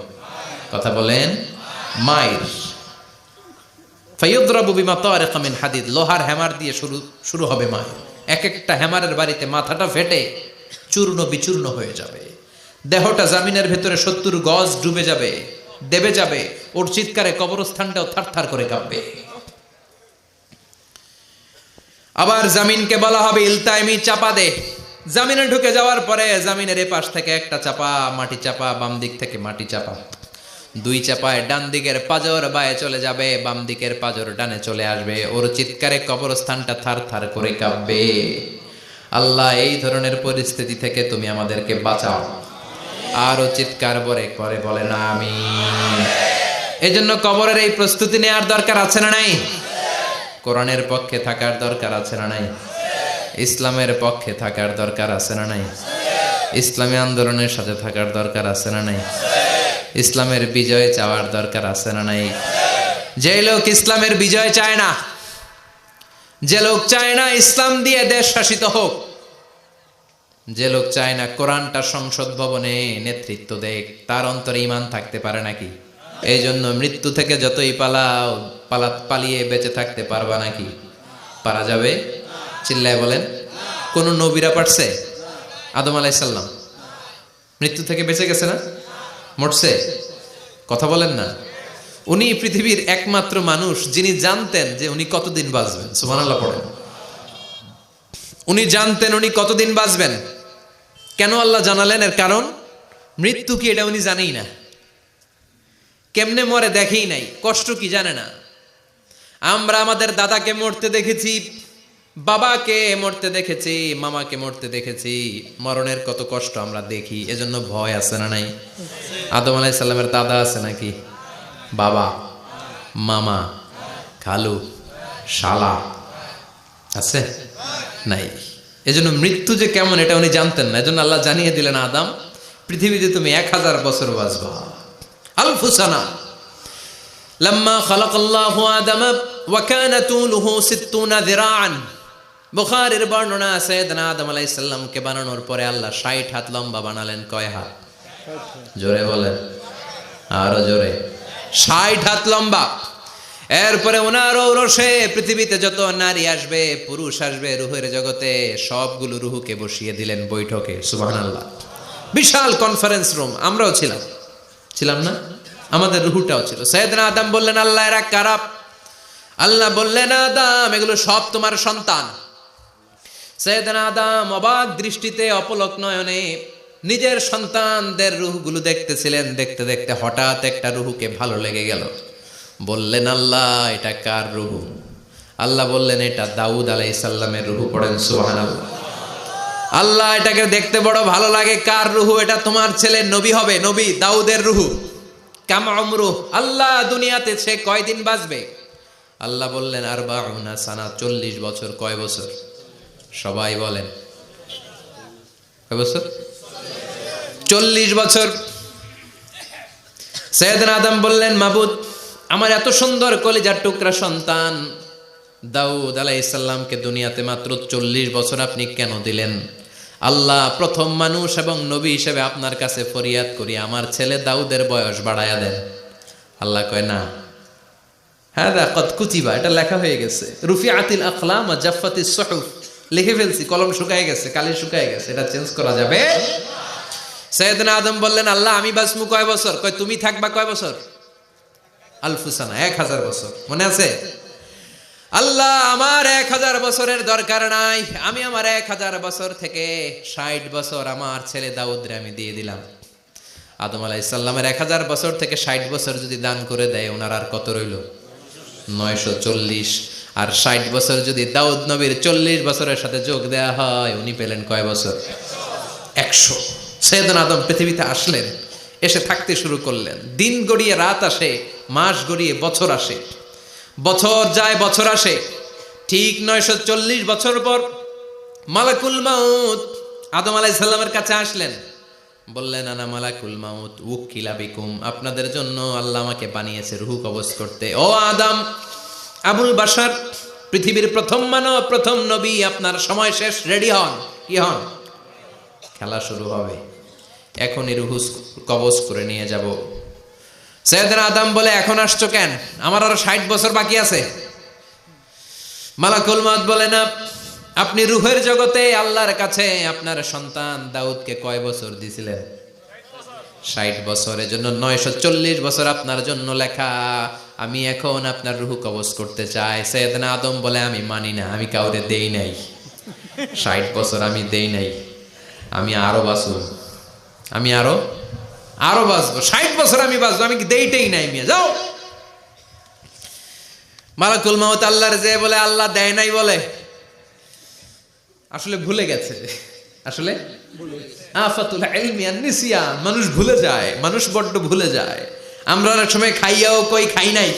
কথা বলেন। মাইর। ফায়ুদরাবু বিমা তারিকা মিন হাদিদ, লোহার হ্যামার দিয়ে শুরু হবে মাইর। এক একটা হ্যামারের বাড়িতে মাথাটা ফেটে চূর্ণ বিচূর্ণ হয়ে যাবে, দেহটা জামিনের ভেতরে 70 গজ ডুবে যাবে, দেবে যাবে। ওর চিৎকারে কবরস্থানটাও থারথার করে কাঁপবে। আবার জামিনকে বলা হবে ইলতাইমি, চাপা দে। জামিনে ঢুকে যাওয়ার পরে জামিনের এ পাশ থেকে একটা চাপা, মাটি চাপা, বাম দিক থেকে মাটি চাপা, 2 চাপায় ডান দিকের পাজর বায়ে চলে যাবে, বাম দিকের পাজর ডানে চলে আসবে। ওর চিৎকারে কবরস্থানটা থার থার করে কাঁপবে। আল্লাহ এই ধরনের পরিস্থিতি থেকে তুমি আমাদেরকে বাঁচাও। আরো চিৎকার করে বলে না আমিন। এজন্য কবরের এই প্রস্তুতি নেওয়ার দরকার আছে না নাই? কোরআনের পক্ষে থাকার দরকার আছে না নাই? ইসলামের পক্ষে থাকার দরকার আছে না নাই? ইসলামী আন্দোলনের সাথে থাকার দরকার আছে না নাই? ইসলামের বিজয় চাওয়ার দরকার আছে না নাই? যে লোক ইসলামের বিজয় চায় না, যে লোক চায় না ইসলাম দিয়ে দেশ শাসিত হোক, যে লোক চায় না কোরআনটা সংসদ ভবনে নেতৃত্ব দেখ, তার অন্তরে ঈমান থাকতে পারে নাকি? এই জন্য মৃত্যু থেকে যতই পালিয়ে বেঁচে থাকতে পারবা নাকি? পারা যাবে? চিল্লায় বলেন। কোন নবীরা পারছে? আদম আলাইহিস সালাম মৃত্যু থেকে বেঁচে গেছে না? মরছে? কথা বলেন না। উনি পৃথিবীর একমাত্র মানুষ যিনি জানতেন যে উনি কতদিন বাঁচবেন। সুবহানাল্লাহ পড়েন। উনি জানতেন উনি কতদিন বাঁচবেন। কেন আল্লাহ জানালেন? এর কারণ মৃত্যু কি এটা উনি জানেই না, কেমনে মরে দেখেই নাই, কষ্ট কি জানে না। আমরা আমাদের দাদাকে মরতে দেখেছি, বাবাকে মরতে দেখেছি, মামাকে মরতে দেখেছি, মরণের কত কষ্ট আমরা দেখি, এজন্য ভয় আছে না নাই? আদম আলাইহিস সালামের দাদা আছে নাকি? বাবা, মামা, খালু, শালা আছে? নাই। এজন্য মৃত্যু যে কেমন এটা উনি জানতেন না। এজন্য আল্লাহ জানিয়ে দিলেন, আদম পৃথিবীতে তুমি 1000 বছর বাঁচবা। আলফু সানা লাম্মা খালাকাল্লাহু আদম ওয়া কানা তুলুহু 60 যিরাআন। বুখারীর বর্ণনা, সাইয়েদনা আদম আলাইহিস সালামকে বানানোর পরে আল্লাহ 60 হাত লম্বা বানালেন। কয় হাত? জোরে বলেন, আরো জোরে। 60 হাত লম্বা। এরপরে ওনার ঔরসে পৃথিবীতে যত নারী আসবে, পুরুষ আসবে রুহের জগতে, সবগুলো রুহুকে বসিয়ে দিলেন বৈঠকে। সুবহানাল্লাহ। বিশাল কনফারেন্স রুম। আমরাও ছিলাম না? আমাদের রুহুটাও ছিল। সাইয়েদনা আদম বললেন, আল্লাহ এরা কারা? আল্লাহ বললেন, আদম এগুলো সব তোমার সন্তান। সাইয়েদনা আদম অবাক দৃষ্টিতে, অপলক নয়নে নিজের সন্তানদের রুহগুলো দেখতেছিলেন। দেখতে দেখতে হঠাৎ একটা রুহুকে ভালো লেগে গেল। বললেন, আল্লাহ এটা কার রুহু? আল্লাহ বললেন, এটা দাউদ আলাইহিস সালামের রুহু। পড়েন সুবহানাল্লাহ। আল্লাহ এটাকে দেখতে বড় ভালো লাগে, কার রুহু? এটা তোমার ছেলে নবী হবে, নবী দাউদের রুহু। কাম উমরুহ, আল্লাহ দুনিয়াতে সে কয়দিন বাঁচবে? আল্লাহ বললেন, 40 সানা, 40 বছর। কয় বছর? সবাই বলেন, কয় বছর? 40 বছর। সাইয়েদনা আদম বললেন, মাবুদ আমার এত সুন্দর কলিজার টুকরা সন্তান দাউদ আলাইহিস সালামকে দুনিয়াতে মাত্র 40 বছর আপনি কেন দিলেন? আল্লাহ প্রথম মানুষ এবং নবী হিসেবে আপনার কাছে ফরিয়াদ করি, আমার ছেলে দাউদের বয়স বাড়ায়া দেন। আল্লাহ কয়, না, হাদা কদ কুতিবা, এটা লেখা হয়ে গেছে। রুফিআতিল আকলাম ওয়া জাফফাতিস সুহুফ, লিখে ফেলছি, কলম শুকায় গেছে, কালি শুকায় গেছে, এটা চেঞ্জ করা যাবে? সাইয়েদনা আদম বললেন, আল্লাহ আমি বাঁচবো কয় বছর? কয় তুমি থাকবা কয় বছর? আলফু সানা, 1000 বছর। মনে আছে? আল্লাহ আমার 1000 বছরের দরকার নাই, আমি আমার 1000 বছর থেকে 60 বছর আমার ছেলে দাউদরে আমি দিয়ে দিলাম। আদম আলাইহিস সালামের 1000 বছর থেকে 60 বছর যদি দান করে দেয়, ওনার আর কত রইল? 940। আর 60 বছর যদি দাউদ নবীর 40 বছরের সাথে যোগ দেয়া হয়, উনি পেলেন কয় বছর? 100। সাইয়েদনা আদম পৃথিবীতে আসলেন, এসে থাকতে শুরু করলেন। দিন গড়িয়ে রাত আসে, মাস গড়িয়ে বছর আসে, বছর যায় বছর আসে। ঠিক 940 বছর পর মালাকুল মাউত আদম আলাইহিস সালামের কাছে আসলেন। বললেন, আনা মালাকুল মাউত উকিলা বিকুম, আপনাদের জন্য আল্লাহ আমাকে বানিয়েছে রূহ কবজ করতে। ও আদম, আবুল বাশার, পৃথিবীর প্রথম মানব, প্রথম নবী, আপনার সময় শেষ, রেডি হন। কি হন? খেলা শুরু হবে, এখনই রূহ কবজ করে নিয়ে যাব। সাইয়েদনা আদম বলে, এখন আসছো কেন? আমার আরো 60 বছর বাকি আছে। মালাকুল মাউত বলে, না, আপনি রূহের জগতে আল্লাহর কাছে আপনার সন্তান দাউদকে কয় বছর দিয়েছিলেন? 60 বছর। এজন্য 940 বছর আপনার জন্য লেখা। আমি এখন আপনার রূহ কবজ করতে চাই। সাইয়েদনা আদম বলে, আমি মানি না, আমি কাউরে দেই নাই 60 বছর, আমি দেই নাই, আমি আরো বাঁচব, আমি আরো বাঁচবো, 60 বছর আমি বাঁচবো, আমি দেইটাই নাই। মিয়া যাও। মালাকুল মাউত আল্লাহর যে বলে, আল্লাহ দেয় নাই বলে, আসলে ভুলে গেছে। আসলে আফাতুল ইলমি আন নিসিয়ান, মানুষ ভুলে যায়, মানুষ বড্ড ভুলে যায়। আমরা অনেক সময় খাইয়াও কই খাই নাই।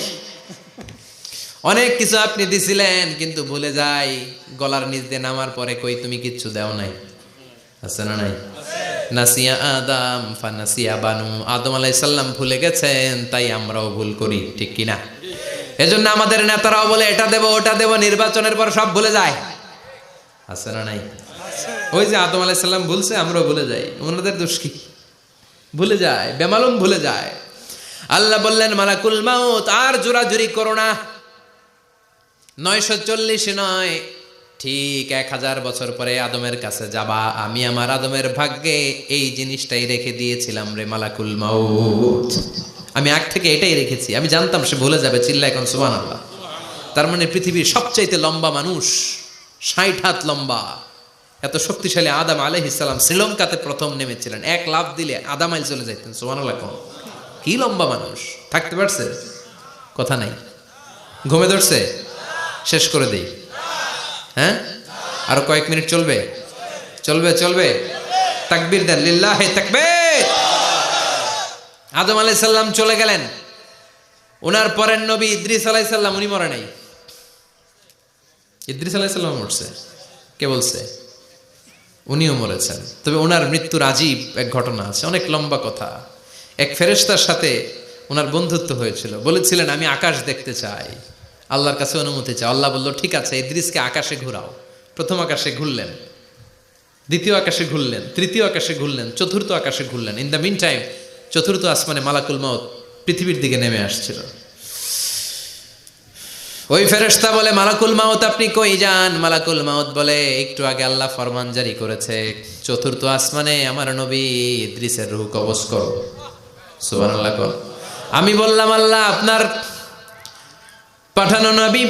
অনেক কিছু আপনি দিছিলেন কিন্তু ভুলে যাই, গলার নিচ দিয়ে নামার পরে কই তুমি কিচ্ছু দাও নাই। আছে না নাই? নাসিয়া আদম ফানাসিয়া বানু, আদম আলাইহিস সালাম ভুলে গেছেন, তাই আমরাও ভুল করি, ঠিক কিনা? এজন্য আমাদের নেতারাও বলে এটা দেব ওটা দেব, নির্বাচনের পর সব ভুলে যায়। আছে না নাই? ওই যে আদম আলাইহিস সালাম ভুলছে, আমরাও ভুলে যাই। ওনাদের দোষ কি? ভুলে যায়, বেমালুম ভুলে যায়। আল্লাহ বললেন মালাকুল মাউত আর জোরাজুরি করো না। 940 নয়, ঠিক 1000 বছর পরে আদমের কাছে যাবা। আমি আমার আদমের ভাগ্যে এই জিনিসটাই রেখে দিয়েছিলাম রে মালাকুল মাউত। আমি আগ থেকে এটাই রেখেছি, আমি জানতাম সে ভুলে যাবে। চিল্লা এখন সুবহানাল্লাহ। তার মানে পৃথিবীর সবচাইতে লম্বা মানুষ, 60 হাত লম্বা, এত শক্তিশালী আদম আলাইহিস সালাম শ্রীলঙ্কাতে প্রথম নেমেছিলেন। 1 লাফ দিলে আধা মাইল চলে যাইতেন। সুবহানাল্লাহ। কি লম্বা মানুষ, থাকতে পারছে? কথা নাই, ঘুমে ধরছে? শেষ করে দেই। হ্যাঁ, আরো কয়েক মিনিট চলবে? চলবে চলবে। তাকবীর দেন, লিল্লাহি তাকবীর। আদম আলাইহিস সালাম চলে গেলেন। ওনার পরের নবী ইদ্রিস আলাইহিস সালাম, উনি মরে নাই। ইদ্রিস আলাইহিস সালাম মরছে, কে বলছে? উনিও মরেছেন। তবে ওনার মৃত্যুর আজীব এক ঘটনা আছে, অনেক লম্বা কথা। এক ফেরেশতার সাথে ওনার বন্ধুত্ব হয়েছিল। বলেছিলেন আমি আকাশ দেখতে চাই, আল্লাহর কাছে অনুমতি চাই। আল্লাহ বলল ঠিক আছে, ইদ্রিসকে আকাশে ঘুরাও। প্রথম আকাশে ঘুরলেন, দ্বিতীয় আকাশে ঘুরলেন, তৃতীয় আকাশে ঘুরলেন, চতুর্থ আকাশে ঘুরলেন। ইন দ্য মিন টাইম চতুর্থ আসমানে মালাকুল মাউত পৃথিবীর দিকে নেমে আসছিল। ওই ফেরেশতা বলে মালাকুল মাউত আপনি কই যান? মালাকুল মাউত বলে একটু আগে আল্লাহ ফরমান জারি করেছে, চতুর্থ আসমানে আমার নবী ইদ্রিসের রূহ কবজ করো। সুবহানাল্লাহ। আমি বললাম আল্লাহ আপনার পাঠানো নবী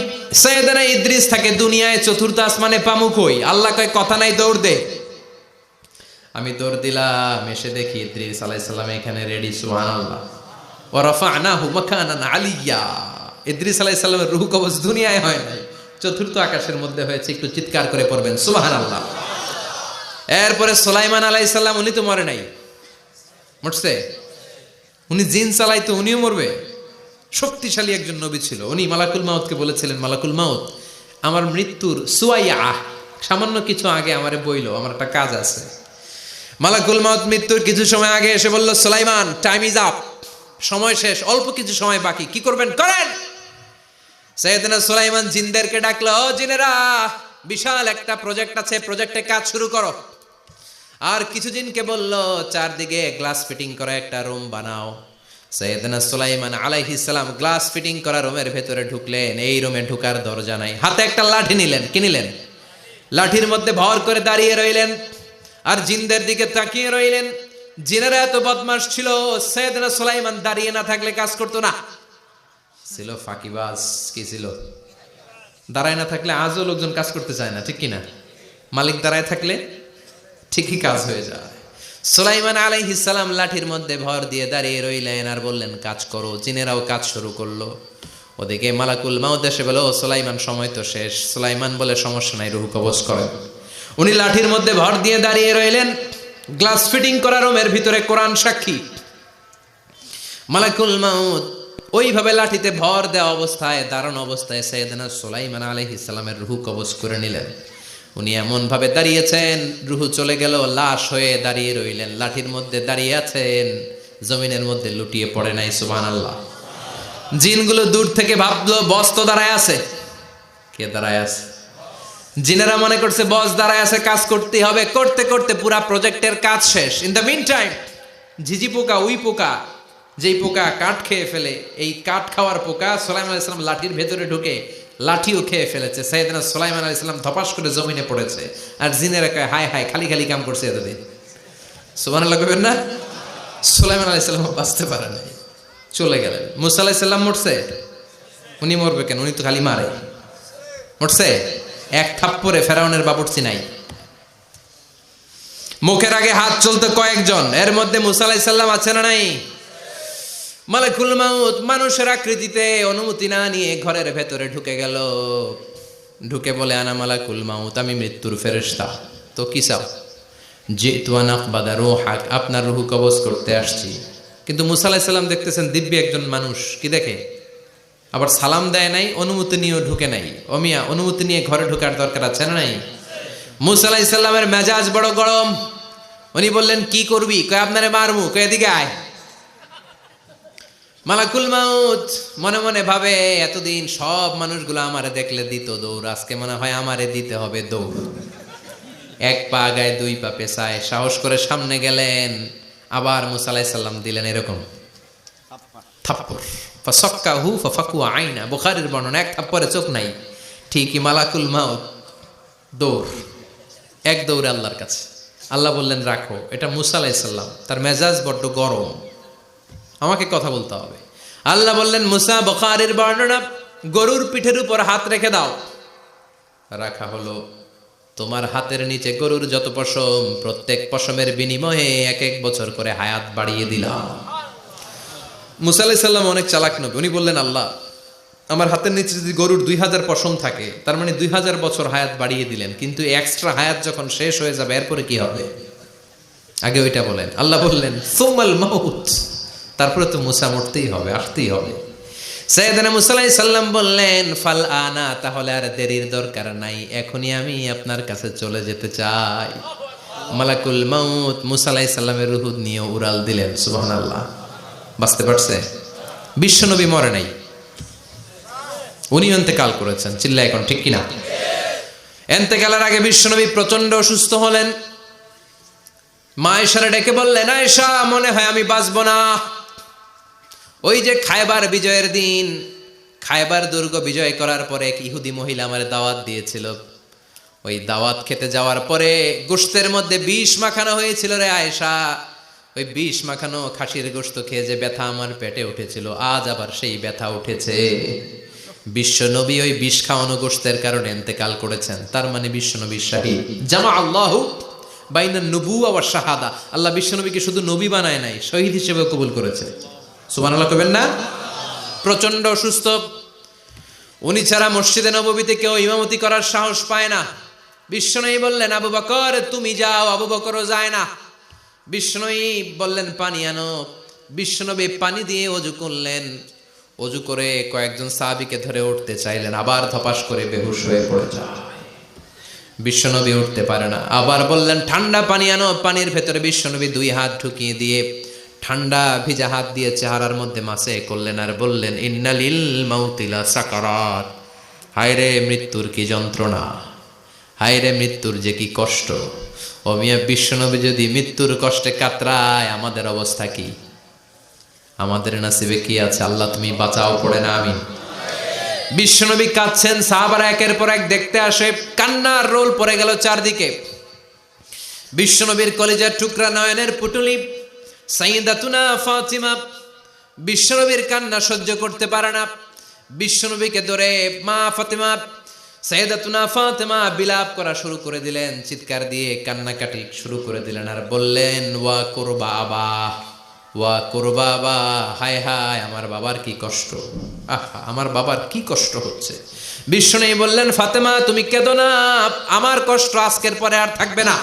সাইয়েদনা ইদ্রিস থাকে দুনিয়ায়, চতুর্থ আসমানে পামু কই? আল্লাহ কয় কথা নাই, দৌড় দে। আমি দৌড় দিলাম, এসে দেখি ইদ্রিস আলাইহিস সালাম এখানে রেডি। সুবহানাল্লাহ। ওয়া রাফা'নাহু মাকানান আলিয়্যা। ইদ্রিস আলাইহিস সালামের রূহ কবজ দুনিয়ায় হয় নাই, চতুর্থ আকাশের মধ্যে হয়েছে। একটু চিৎকার করে পড়বেন সুবহানাল্লাহ। এরপরে সুলাইমান আলাইহিস সালাম, উনি তো মরে নাই, মরছে? উনি জিন চালাইতো, উনিও মরবে? শক্তিশালী একজন নবী ছিল। উনি মালাকুল মাউতকে বলেছিলেন মালাকুল মাউত আমার মৃত্যুর সুয়াইয়া, সামান্য কিছু আগে আমারে বইলো, আমার একটা কাজ আছে। মালাকুল মাউত মৃত্যুর কিছু সময় আগে এসে বলল সুলাইমান টাইম ইজ আপ, সময় শেষ, অল্প কিছু সময় বাকি, কি করবেন করেন। সাইয়েদনা সুলাইমান জিনদেরকে ডাকলো, ও জিনেরা, বিশাল একটা প্রজেক্ট আছে, প্রজেক্টে কাজ শুরু করো। আর কিছু জিনকে বলল চারদিকে গ্লাস ফিটিং করা একটা রুম বানাও। সাইয়েদনা সুলাইমান আলাইহিস সালাম গ্লাস ফিটিং করা রুমের ভেতরে ঢুকলেন। এই রুমে ঢুকার দরজা নাই, হাতে একটা লাঠি নিলেন। কি নিলেন? লাঠির মধ্যে ভর করে দাঁড়িয়ে রইলেন আর জিনদের দিকে তাকিয়ে রইলেন। জিনেরা এত বদমাশ ছিল, সাইয়েদনা সুলাইমান দাঁড়িয়ে না থাকলে কাজ করতো না। ছিল ফাঁকিবাজ। কি ছিল? দাঁড়ায় না থাকলে আজও লোকজন কাজ করতে চায় না, ঠিক কিনা? মালিক দাঁড়ায় থাকলে ঠিকই কাজ হয়ে যায়। সুলাইমান আলাইহিস সালাম লাঠির মধ্যে ভর দিয়ে দাঁড়িয়ে রইলেন আর বললেন কাজ করো। জিনেরাও কাজ শুরু করলো। ওদিকে মালাকুল মাউত এসে বলে, ও সুলাইমান সময় তো শেষ। সুলাইমান বলে সমস্যা নাই, রূহ কবজ করেন। উনি লাঠির মধ্যে ভর দিয়ে দাঁড়িয়ে রইলেন। গ্লাস ফিটিং করা রুমের ভিতরে কোরআন সাক্ষী। মালাকুল মাউত ওইভাবে লাঠিতে ভর দেওয়া অবস্থায়, দাঁড়ানো অবস্থায় সাইয়েদনা সুলাইমান আলাইহিস সালামের রূহ কবজ করে নিলেন। উনি এমন ভাবে দাঁড়িয়েছেন, রূহ চলে গেল, লাশ হয়ে দাঁড়িয়ে রইলেন। লাঠির মধ্যে দাঁড়িয়ে আছেন, জমিনের মধ্যে লুটিয়ে পড়ে নাই। সুবহানাল্লাহ। জিনগুলো দূর থেকে ভাবলো বস তো দাঁড়ায় আছে। কে দাঁড়ায় আছে? জিনেরা মনে করছে বস দাঁড়ায় আছে, কাজ করতে হবে। করতে করতে পুরা প্রজেক্টের কাজ শেষ। ইন দ্য মিন টাইম ঝিঝি পোকা, উই পোকা, যেই পোকা কাঠ খেয়ে ফেলে, এই কাঠ খাওয়ার পোকা সুলাইমান আলাইহিস সালাম লাঠির ভেতরে ঢুকে লাঠিও খেয়ে ফেলেছে। সাইয়েদনা সুলাইমান আলাইহিস সালাম ধপাস করে জমিনে পড়েছে। আর জিনেরা কয় হায় হায়, খালি খালি কাম করছে এতদিন। সুবহানাল্লাহ কইবেন না? সুলাইমান আলাইহিস সালাম বাঁচতে পারে নাই, চলে গেলেন। মুসা আলাইহিস সালাম মরছে? উনি মরবে কেন? উনি তো খালি মারে। মরছে? এক থাপ্পড়ে ফেরাউনের বাবুর্চি নাই। মুখের আগে হাত চলতে কয়েকজন, এর মধ্যে মুসা আলাইহিস সালাম আছে না নাই? মালাকুল মাউত মানুষের আকৃতিতে অনুমতি না নিয়ে ঘরের ভেতরে ঢুকে গেল। ঢুকে বলে আনা মালাকুল মাউত, আমি মৃত্যুর ফেরেশতা। তো কি চাও? জিতু আন আকবাদা রূহাক, আপনার রূহ কবজ করতে আসছি। কিন্তু মুসা আলাইহিস সালাম দেখতেছেন দিব্যি একজন মানুষ, কি দেখে? আবার সালাম দেয় নাই, অনুমতি নিয়েও ঢুকে নাই। অমিয়া অনুমতি নিয়ে ঘরে ঢোকার দরকার আছে না নাই? মুসা আলাইহিস সালামের মেজাজ বড় গরম। উনি বললেন কি করবি? কয় আপনারে মারমু। কয় এদিকে আয়। মালাকুল মাউত মনে মনে ভাবে এতদিন সব মানুষগুলো আমারে দেখলে দিত দৌড়, আজকে মনে হয় আমারে দিতে হবে দৌড়। এক পা আগায় দুই পা পেছায় সাহস করে সামনে গেলেন। আবার মুসা আলাইহিস সালাম দিলেন এরকম থাপ্পড়, ফাসাক্কাহু ফাফাকু আইনা। বুখারীর বর্ণনা, এক থাপ্পড়ে চোখ নাই। ঠিকই মালাকুল মাউত দৌড়, এক দৌড়ে আল্লাহর কাছে। আল্লাহ বললেন রাখো, এটা মুসা আলাইহিস সালাম, তার মেজাজ বড্ড গরম, আমাকে কথা বলতে হবে। আল্লাহ বললেন মুসা, বুখারীর বর্ণনা, গরুর পিঠের উপর হাত রেখে দাও। রাখা হলো। তোমার হাতের নিচে গরুর যত পশম, প্রত্যেক পশমের বিনিময়ে এক এক বছর করে হায়াত বাড়িয়ে দিলাম। মুসা আলাইহিস সালাম অনেক চালাক নবী, উনি বললেন আল্লাহ আমার হাতের নিচে যদি গরুর 2000 পশম থাকে, তার মানে 2000 বছর হায়াত বাড়িয়ে দিলেন, কিন্তু এক্সট্রা হায়াত যখন শেষ হয়ে যাবে এরপরে কি হবে? আগে ওইটা বলেন। আল্লাহ বললেন সুমাল মাউত, তারপরে তো মুসা মরতেই হবে, আসতেই হবে। সাইয়েদনা মুসা আলাইহিস সালাম বললেন ফাল আনা, তাহলে আর দেরির দরকার নাই, এখনই আমি আপনার কাছে চলে যেতে চাই। মালাকুল মাউত মুসা আলাইহিস সালামের রূহ নিয়ে উড়াল দিলেন। সুবহানাল্লাহ। বাঁচতে পারছে? বিশ্বনবী মরে নাই, উনি ইন্তেকাল করেছেন। চিল্লায় এখন ঠিক কিনা? ইন্তেকালের আগে বিশ্বনবী প্রচন্ড অসুস্থ হলেন। মা আয়েশারে ডেকে বললেন আয়েশা, মনে হয় আমি বাঁচব না। ওই যে খায়বার বিজয়ের দিন, খায়বার দুর্গ বিজয় করার পরে এক ইহুদি মহিলা আমার দাওয়াত দিয়েছিল। ওই দাওয়াত খেতে যাওয়ার পরে গোশতের মধ্যে বিষ মাখানো হয়েছিল রে আয়েশা। ওই বিষ মাখানো খাসির গোশত খেয়ে যে ব্যথা আমার পেটে উঠেছিল, আজ আবার সেই ব্যথা উঠেছে। বিশ্বনবী ওই বিষ খাওয়ানো গোশতের কারণে ইন্তেকাল করেছেন, তার মানে বিশ্বনবী শাহীদ। জামা আল্লাহু বাইনা নবুওয়া ওয়া শাহাদা, আল্লাহ বিশ্বনবীকে শুধু নবী বানায় নাই, শহীদ হিসেবে কবুল করেছে। সুবহানাল্লাহ কবেন না? প্রচন্ড অসুস্থ, উনি ছাড়া মসজিদে নববীতে কেউ ইমামতি করার সাহস পায় না। বিশ্বনবী বললেন আবু বকর তুমি যাও, আবু বকরও যায় না। বিশ্বনবী বললেন পানি আনো। বিশ্বনবী পানি দিয়ে ওযু করলেন। ওযু করে কয়েকজন সাহাবীকে ধরে উঠতে চাইলেন, আবার ধপাস করে বেহুশ হয়ে পড়ে যায়। বিশ্বনবী উঠতে পারে না। আবার বললেন ঠান্ডা পানি আনো। পানির ভেতরে বিশ্বনবী 2 হাত ঢুকিয়ে দিয়ে ঠান্ডা ভিজা হাত দিয়ে চেহারার মধ্যে মাসে করলেন আর বললেন ইন্নালিল মাউতিলা সাকারাত, হায়রে মৃত্যুর কি যন্ত্রণা, হায়রে মৃত্যুর যে কি কষ্ট। ও মিয়া, বিশ্বনবী যদি মৃত্যুর কষ্টে কাতরায়, আমাদের অবস্থা কি? আমাদের নসিবে কি আছে? আল্লাহ তুমি বাঁচাও, পড়ে না আমিন। বিশ্বনবী কাঁদছেন, সাহাবারা একের পর এক দেখতে আসে, কান্নার রোল পড়ে গেল চারদিকে। বিশ্বনবীর কলিজার টুকরা নয়নের পুটুলি সাইয়্যিদাতুনা ফাতিমা বিশ্বনবীর কান্না সহ্য করতে পারে না। বিশ্বনবীকে ধরে মা ফাতিমা, সাইয়্যিদাতুনা ফাতিমা বিলাপ করা শুরু করে দিলেন, চিৎকার দিয়ে কান্নাকাটি শুরু করে দিলেন আর বললেন ওয়া কুরবাবা, ওয়া কুরবাবা, হায় হায় আমার বাবার কি কষ্ট, আহা আমার বাবার কি কষ্ট হচ্ছে। বিশ্বনবী বললেন ফাতেমা তুমি কেঁদো না, আমার কষ্ট আজকের পরে আর থাকবে না,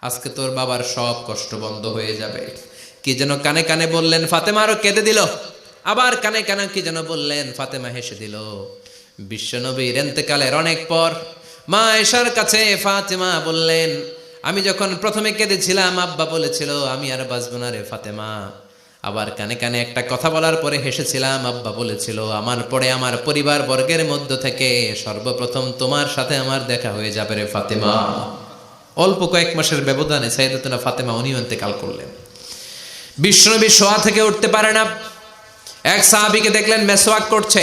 আজকে তোর বাবার সব কষ্ট বন্ধ হয়ে যাবে। কি যেন কানে কানে বললেন, ফাতেমা আরো কেঁদে দিল। আবার কানে কানে কি যেন বললেন, ফাতেমা হেসে দিল। বিশ্বনবীর ইন্তেকালের অনেক পর মা আয়েশার কাছে ফাতেমা বললেন, আমি যখন প্রথমে কেঁদেছিলাম আব্বা বলেছিল আমি আর বাঁচবো না রে ফাতেমা। আবার কানে কানে একটা কথা বলার পরে হেসেছিলাম, আব্বা বলেছিল আমার পরে আমার পরিবার বর্গের মধ্য থেকে সর্বপ্রথম তোমার সাথে আমার দেখা হয়ে যাবে রে ফাতেমা। অল্প কয়েক মাসের ব্যবধানে সাইয়্যিদাতুনা ফাতেমা উনিও ইন্তেকাল করলেন। বিশ্বনবী শোয়া থেকে উঠতে পারে না। এক সাহাবীকে দেখলেন মেসওয়াক করছে।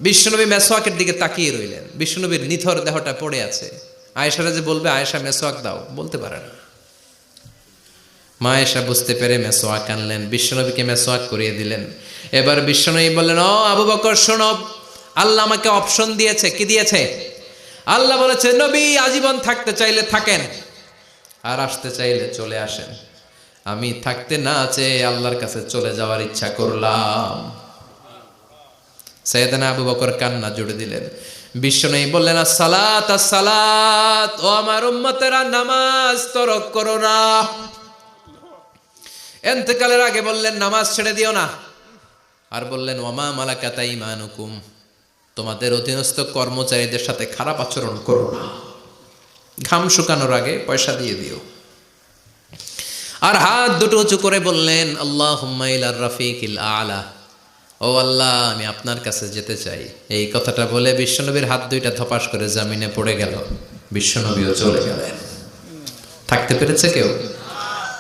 বিশ্বনবী মেসওয়াকের দিকে তাকিয়ে রইলেন। বিশ্বনবীর নিথর দেহটা পড়ে আছে। আয়েশারা যে বলবে আয়েশা মেসওয়াক দাও, বলতে পারে না। মা আয়েশা বুঝতে পেরে মেসওয়াক আনলেন, বিশ্বনবীকে মেসওয়াক করিয়ে দিলেন। এবার বিশ্বনবী বললেন ও আবু বকর শোনো, আল্লাহ আমাকে অপশন দিয়েছে। কি দিয়েছে? আল্লাহ বলেছে নবী আজীবন থাকতে চাইলে থাকেন, আর আসতে চাইলে চলে আসেন। আমি থাকতে না চেয়ে আল্লাহর কাছে চলে যাওয়ার ইচ্ছা করলাম। সাইয়েদনা আবু বকর কান্না জুড়ে দিলেন। বিশ্বনবী বললেন আসসালাত আসসালাত, ও আমার উম্মতেরা নামাজ তরক করো না। ইন্তেকালের আগে বললেন নামাজ ছেড়ে দিও না। আর বললেন ওয়ামা মালাকাত আইমানুকুম, তোমাদের অধীনস্থ কর্মচারীদের সাথে খারাপ আচরণ করো না। ঘাম শুকানোর আগে পয়সা দিয়ে দিও। আর হাত দুটো উঁচু করে বললেন আল্লাহুম্মা ইলার রাফিকিল আলা, ও আল্লাহ আমি আপনার কাছে যেতে চাই। এই কথাটা বলে বিশ্বনবীর হাত দুইটা ধপাস করে জমিনে পড়ে গেল, বিশ্বনবীও চলে গেলেন। থাকতে পেরেছে কেউ?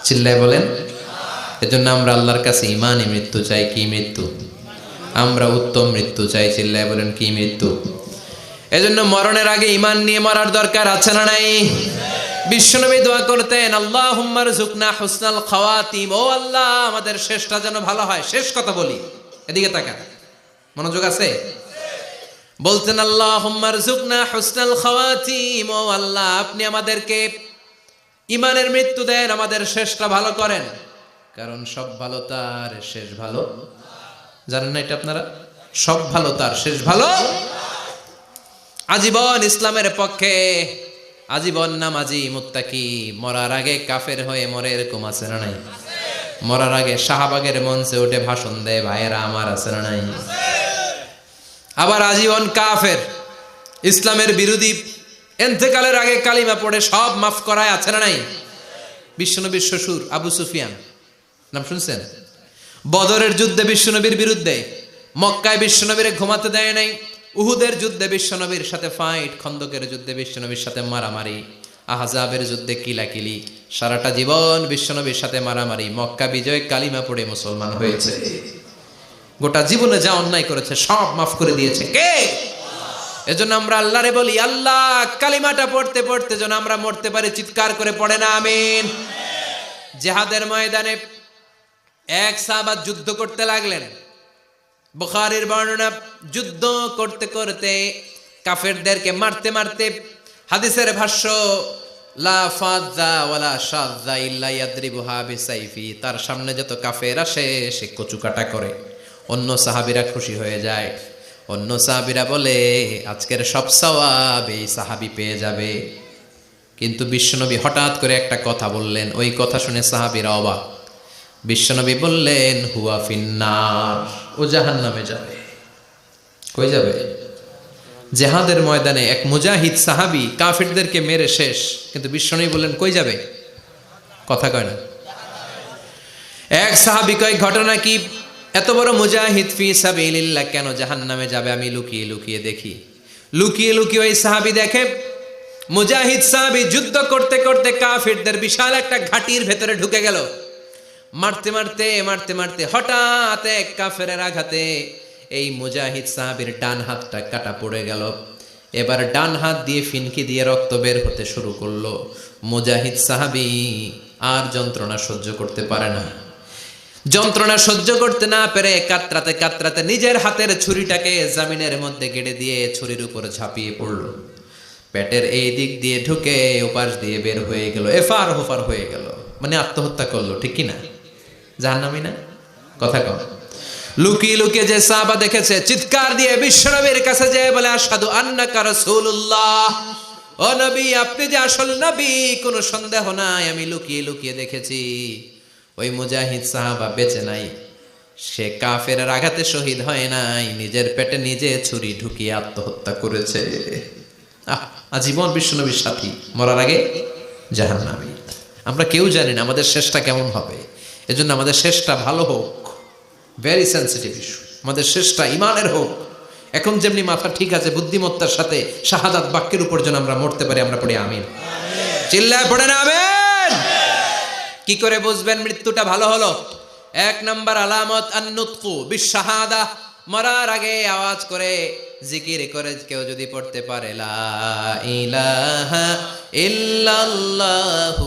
চিল্লায় বলেন। এজন্য আমরা আল্লাহর কাছে ইমানই মৃত্যু চাই। কি মৃত্যু? আমরা উত্তম মৃত্যু চাই। চিল্লায় বলেন কি মৃত্যু? এজন্য মরণের আগে ইমান নিয়ে মরার দরকার আছে না নাই? বিশ্বনবী দোয়া করতেন আল্লাহুম্মা রযুকনা হুসনাল খাওয়াতিম, ও আল্লাহ আমাদের শেষটা যেন ভালো হয়। শেষ কথা বলি, এদিকে তাকান, মনোযোগ আছে? বলতেন আল্লাহুম্মা রযুকনা হুসনাল খাওয়াতিম, ও আল্লাহ আপনি আমাদেরকে ইমানের মৃত্যু দেন, আমাদের শেষটা ভালো করেন। কারণ সব ভালো তার শেষ ভালো। জানেন না এটা আপনারা? সব ভালো তার শেষ ভালো। আজীবন ইসলামের পক্ষে, আজীবন নামাজি মুত্তাকি, মরার আগে কাফের হয়ে মরে, এরকম আছে না নাই? মরার আগে শাহবাগের মঞ্চে উঠে ভাষণ দেয়, ভাইয়েরা আমার, আছে না নাই? আবার আজীবন কাফের, ইসলামের বিরোধী, এন্তেকালের আগে কালিমা পড়ে সব মাফ করায়, আছে না নাই? বিশ্বনবীর শ্বশুর আবু সুফিয়ান, নাম শুনছেন? বদরের যুদ্ধে বিশ্বনবীর বিরুদ্ধে, মক্কায় বিশ্বনবীর ঘুমাতে দেয় নাই, উহুদের যুদ্ধে বিশ্বনবীর সাথে ফাইট, খন্দকের যুদ্ধে বিশ্বনবীর সাথে মারামারি, আহজাবের যুদ্ধে কিলাকিলি, সারাটা জীবন বিশ্বনবীর সাথে মারামারি, মক্কা বিজয় কালিমা পড়ে মুসলমান হয়েছে। গোটা জীবনে যা অন্যায় করেছে সব মাফ করে দিয়েছে কে? এজন্য আমরা আল্লাহরে বলি, আল্লাহ কালিমাটা পড়তে পড়তে যেন আমরা মরতে পারি। চিৎকার করে পড়ে না আমিন। জিহাদের ময়দানে এক সাহাবা যুদ্ধ করতে লাগলেন। বুখারীর বর্ণনা, যুদ্ধ করতে করতে কাফেরদেরকে মারতে মারতে, হাদিসের ভাষ্য লা ফাযা ওয়ালা শাযা ইল্লা ইয়াদরিবুহা বিসাইফি, তার সামনে যত কাফের আসে সে কচুকাটা করে। অন্য সাহাবীরা খুশি হয়ে যায়, অন্য সাহাবীরা বলে আজকের সব সওয়াব এই সাহাবী পেয়ে যাবে। কিন্তু বিশ্বনবী হঠাৎ করে একটা কথা বললেন, ওই কথা শুনে সাহাবীরা অবাক। বিশ্বনবী বললেন হুয়া ফিন্নার, ও জাহান্নামে যাবে। কই যাবে? জিহাদের ময়দানে এক মুজাহিদ সাহাবী কাফিরদেরকে মেরে শেষ, কিন্তু বিশ্বনবী বললেন কই যাবে? কথা কয় না। এক সাহাবী কয় ঘটনা কি? এত বড় মুজাহিদ ফি সাবিলিল্লাহ কেন জাহান্নামে যাবে? আমি লুকিয়ে লুকিয়ে দেখি। লুকিয়ে লুকিয়ে ওই সাহাবী দেখে মুজাহিদ সাহাবী যুদ্ধ করতে করতে কাফিরদের বিশাল একটা ঘাটির ভেতরে ঢুকে গেল। মারতে মারতে মারতে মারতে হঠাৎ এক কাফেরের আঘাতে এই মুজাহিদ সাহাবীর ডান হাতটা কাটা পড়ে গেল। এবার ডান হাত দিয়ে ফিনকি দিয়ে রক্ত বের হতে শুরু করলো। মুজাহিদ সাহাবী আর যন্ত্রণা সহ্য করতে পারে না। যন্ত্রণা সহ্য করতে না পেরে কাতরাতে কাতরাতে নিজের হাতের ছুরিটাকে জমিনের মধ্যে গেড়ে দিয়ে ছুরির উপর ঝাঁপিয়ে পড়ল। পেটের এই দিক দিয়ে ঢুকে ওপাশ দিয়ে বের হয়ে গেল, এফার হোফার হয়ে গেল, মানে আত্মহত্যা করলো। ঠিক কি না? জাহান্নামী না? কথা কম। লুকিয়ে লুকিয়ে যে সাহাবা দেখেছে চিৎকার দিয়ে বিশ্বনবীর কাছে যেয়ে বলে আশহাদু আন্নাকা রাসূলুল্লাহ, ও নবী আপনি যে আসল নবী, কোনো সন্দেহ নাই, আমি লুকিয়ে লুকিয়ে দেখেছি। ওই মুজাহিদ সাহাবা বেঁচে নাই, সে কাফেরের আঘাতে শহীদ হয় নাই, নিজের পেটে নিজে ছুরি ঢুকিয়ে আত্মহত্যা করেছে। আজীবন বিশ্বনবীর সাথী, মরার আগে জাহান্নামী। আমরা কেউ জানি না আমাদের শেষটা কেমন হবে। এজন্য আমাদের শেষটা ভালো হোক, ভেরি সেন্সিটিভ ইস্যু। আমাদের শেষটা ইমানের হোক। এখন যেমনি মাথা ঠিক আছে, বুদ্ধিমত্তার সাথে শাহাদাত বাক্যের উপর যেন আমরা মরতে পারি। আমরা পড়ি আমিন। চিল্লায় পড়ে না আমিন। কি করে বুঝবেন মৃত্যুটা ভালো হলো? এক নাম্বার আলামত আন-নুতকু বিশ-শাহাদা, মরার আগে আওয়াজ করে জিকির করে কেউ যদি পড়তে পারে লা ইলাহা ইল্লাল্লাহু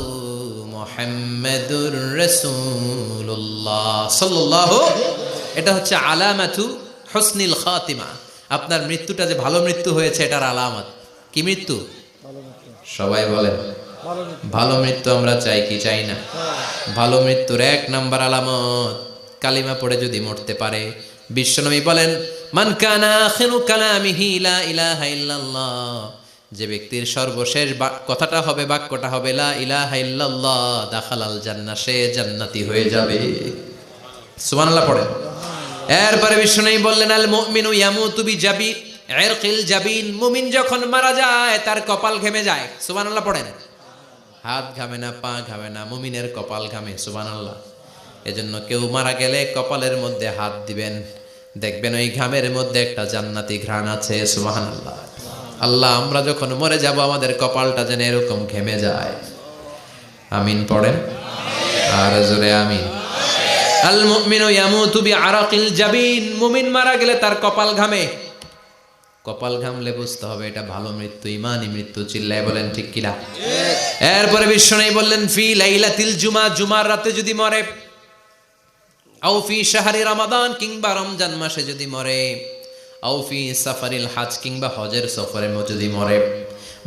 মুহাম্মাদুর রাসূলুল্লাহ সাল্লাল্লাহু, এটা হচ্ছে আলামাতু হুসনিল খাতিমা। আপনার মৃত্যুটা যে ভালো মৃত্যু হয়েছে এটার আলামত। কি মৃত্যু? সবাই বলেন ভালো মৃত্যু আমরা চাই কি চাই না? ভালো মৃত্যুর এক নাম্বার আলামত কালিমা পড়ে যদি মরতে পারে। বিশ্বনবী বলেন মান কানা আখিরু কালামিহি লা ইলাহা ইল্লাল্লাহ, যে ব্যক্তির সর্বশেষ কথাটা হবে, বাক্যটা হবে লা ইলাহা ইল্লাল্লাহ, দাখালাল জান্নাহ, সে জান্নাতি হয়ে যাবে। সুবহানাল্লাহ পড়েন। এরপরে বিশ্বনবী বললেন আল মুমিনু ইয়ামুতু বিজাবি ইরকিল জাবিন, মুমিন যখন মারা যায় তার কপাল ঘেমে যায়। সুবহানাল্লাহ পড়েন। হাত ঘামে না, পা ঘামে না, মুমিনের কপাল ঘামে। সুবহানাল্লাহ। এজন্য কেউ মারা গেলে কপালের মধ্যে হাত দিবেন, দেখবেন ওই ঘামের মধ্যে একটা জান্নাতি ঘ্রাণ আছে। সুবহানাল্লাহ। আল্লাহ, আমরা যখন মরে যাব আমাদের কপালটা যেন এরকম ঘেমে যায়। আমিন পড়েন আর জোরে আমিন। আল মুমিনু ইয়ামুতু বিআরাকিল জাবিন, মুমিন মারা গেলে তার কপাল ঘামে। কপাল ঘামলে বুঝতে হবে এটা ভালো মৃত্যু, ইমানি মৃত্যু। চিল্লায় বলেন ঠিক কিনা? এরপরে বিশ্বনবী বললেন ফি লাইলাতিল জুমা, জুমার রাতে যদি মরে, আও ফি শাহরি রমাদান, কিংবা রমজান মাসে যদি মরে, আও ফি সাফারিল হজ, কিংবা হজের সফরে যদি মরে।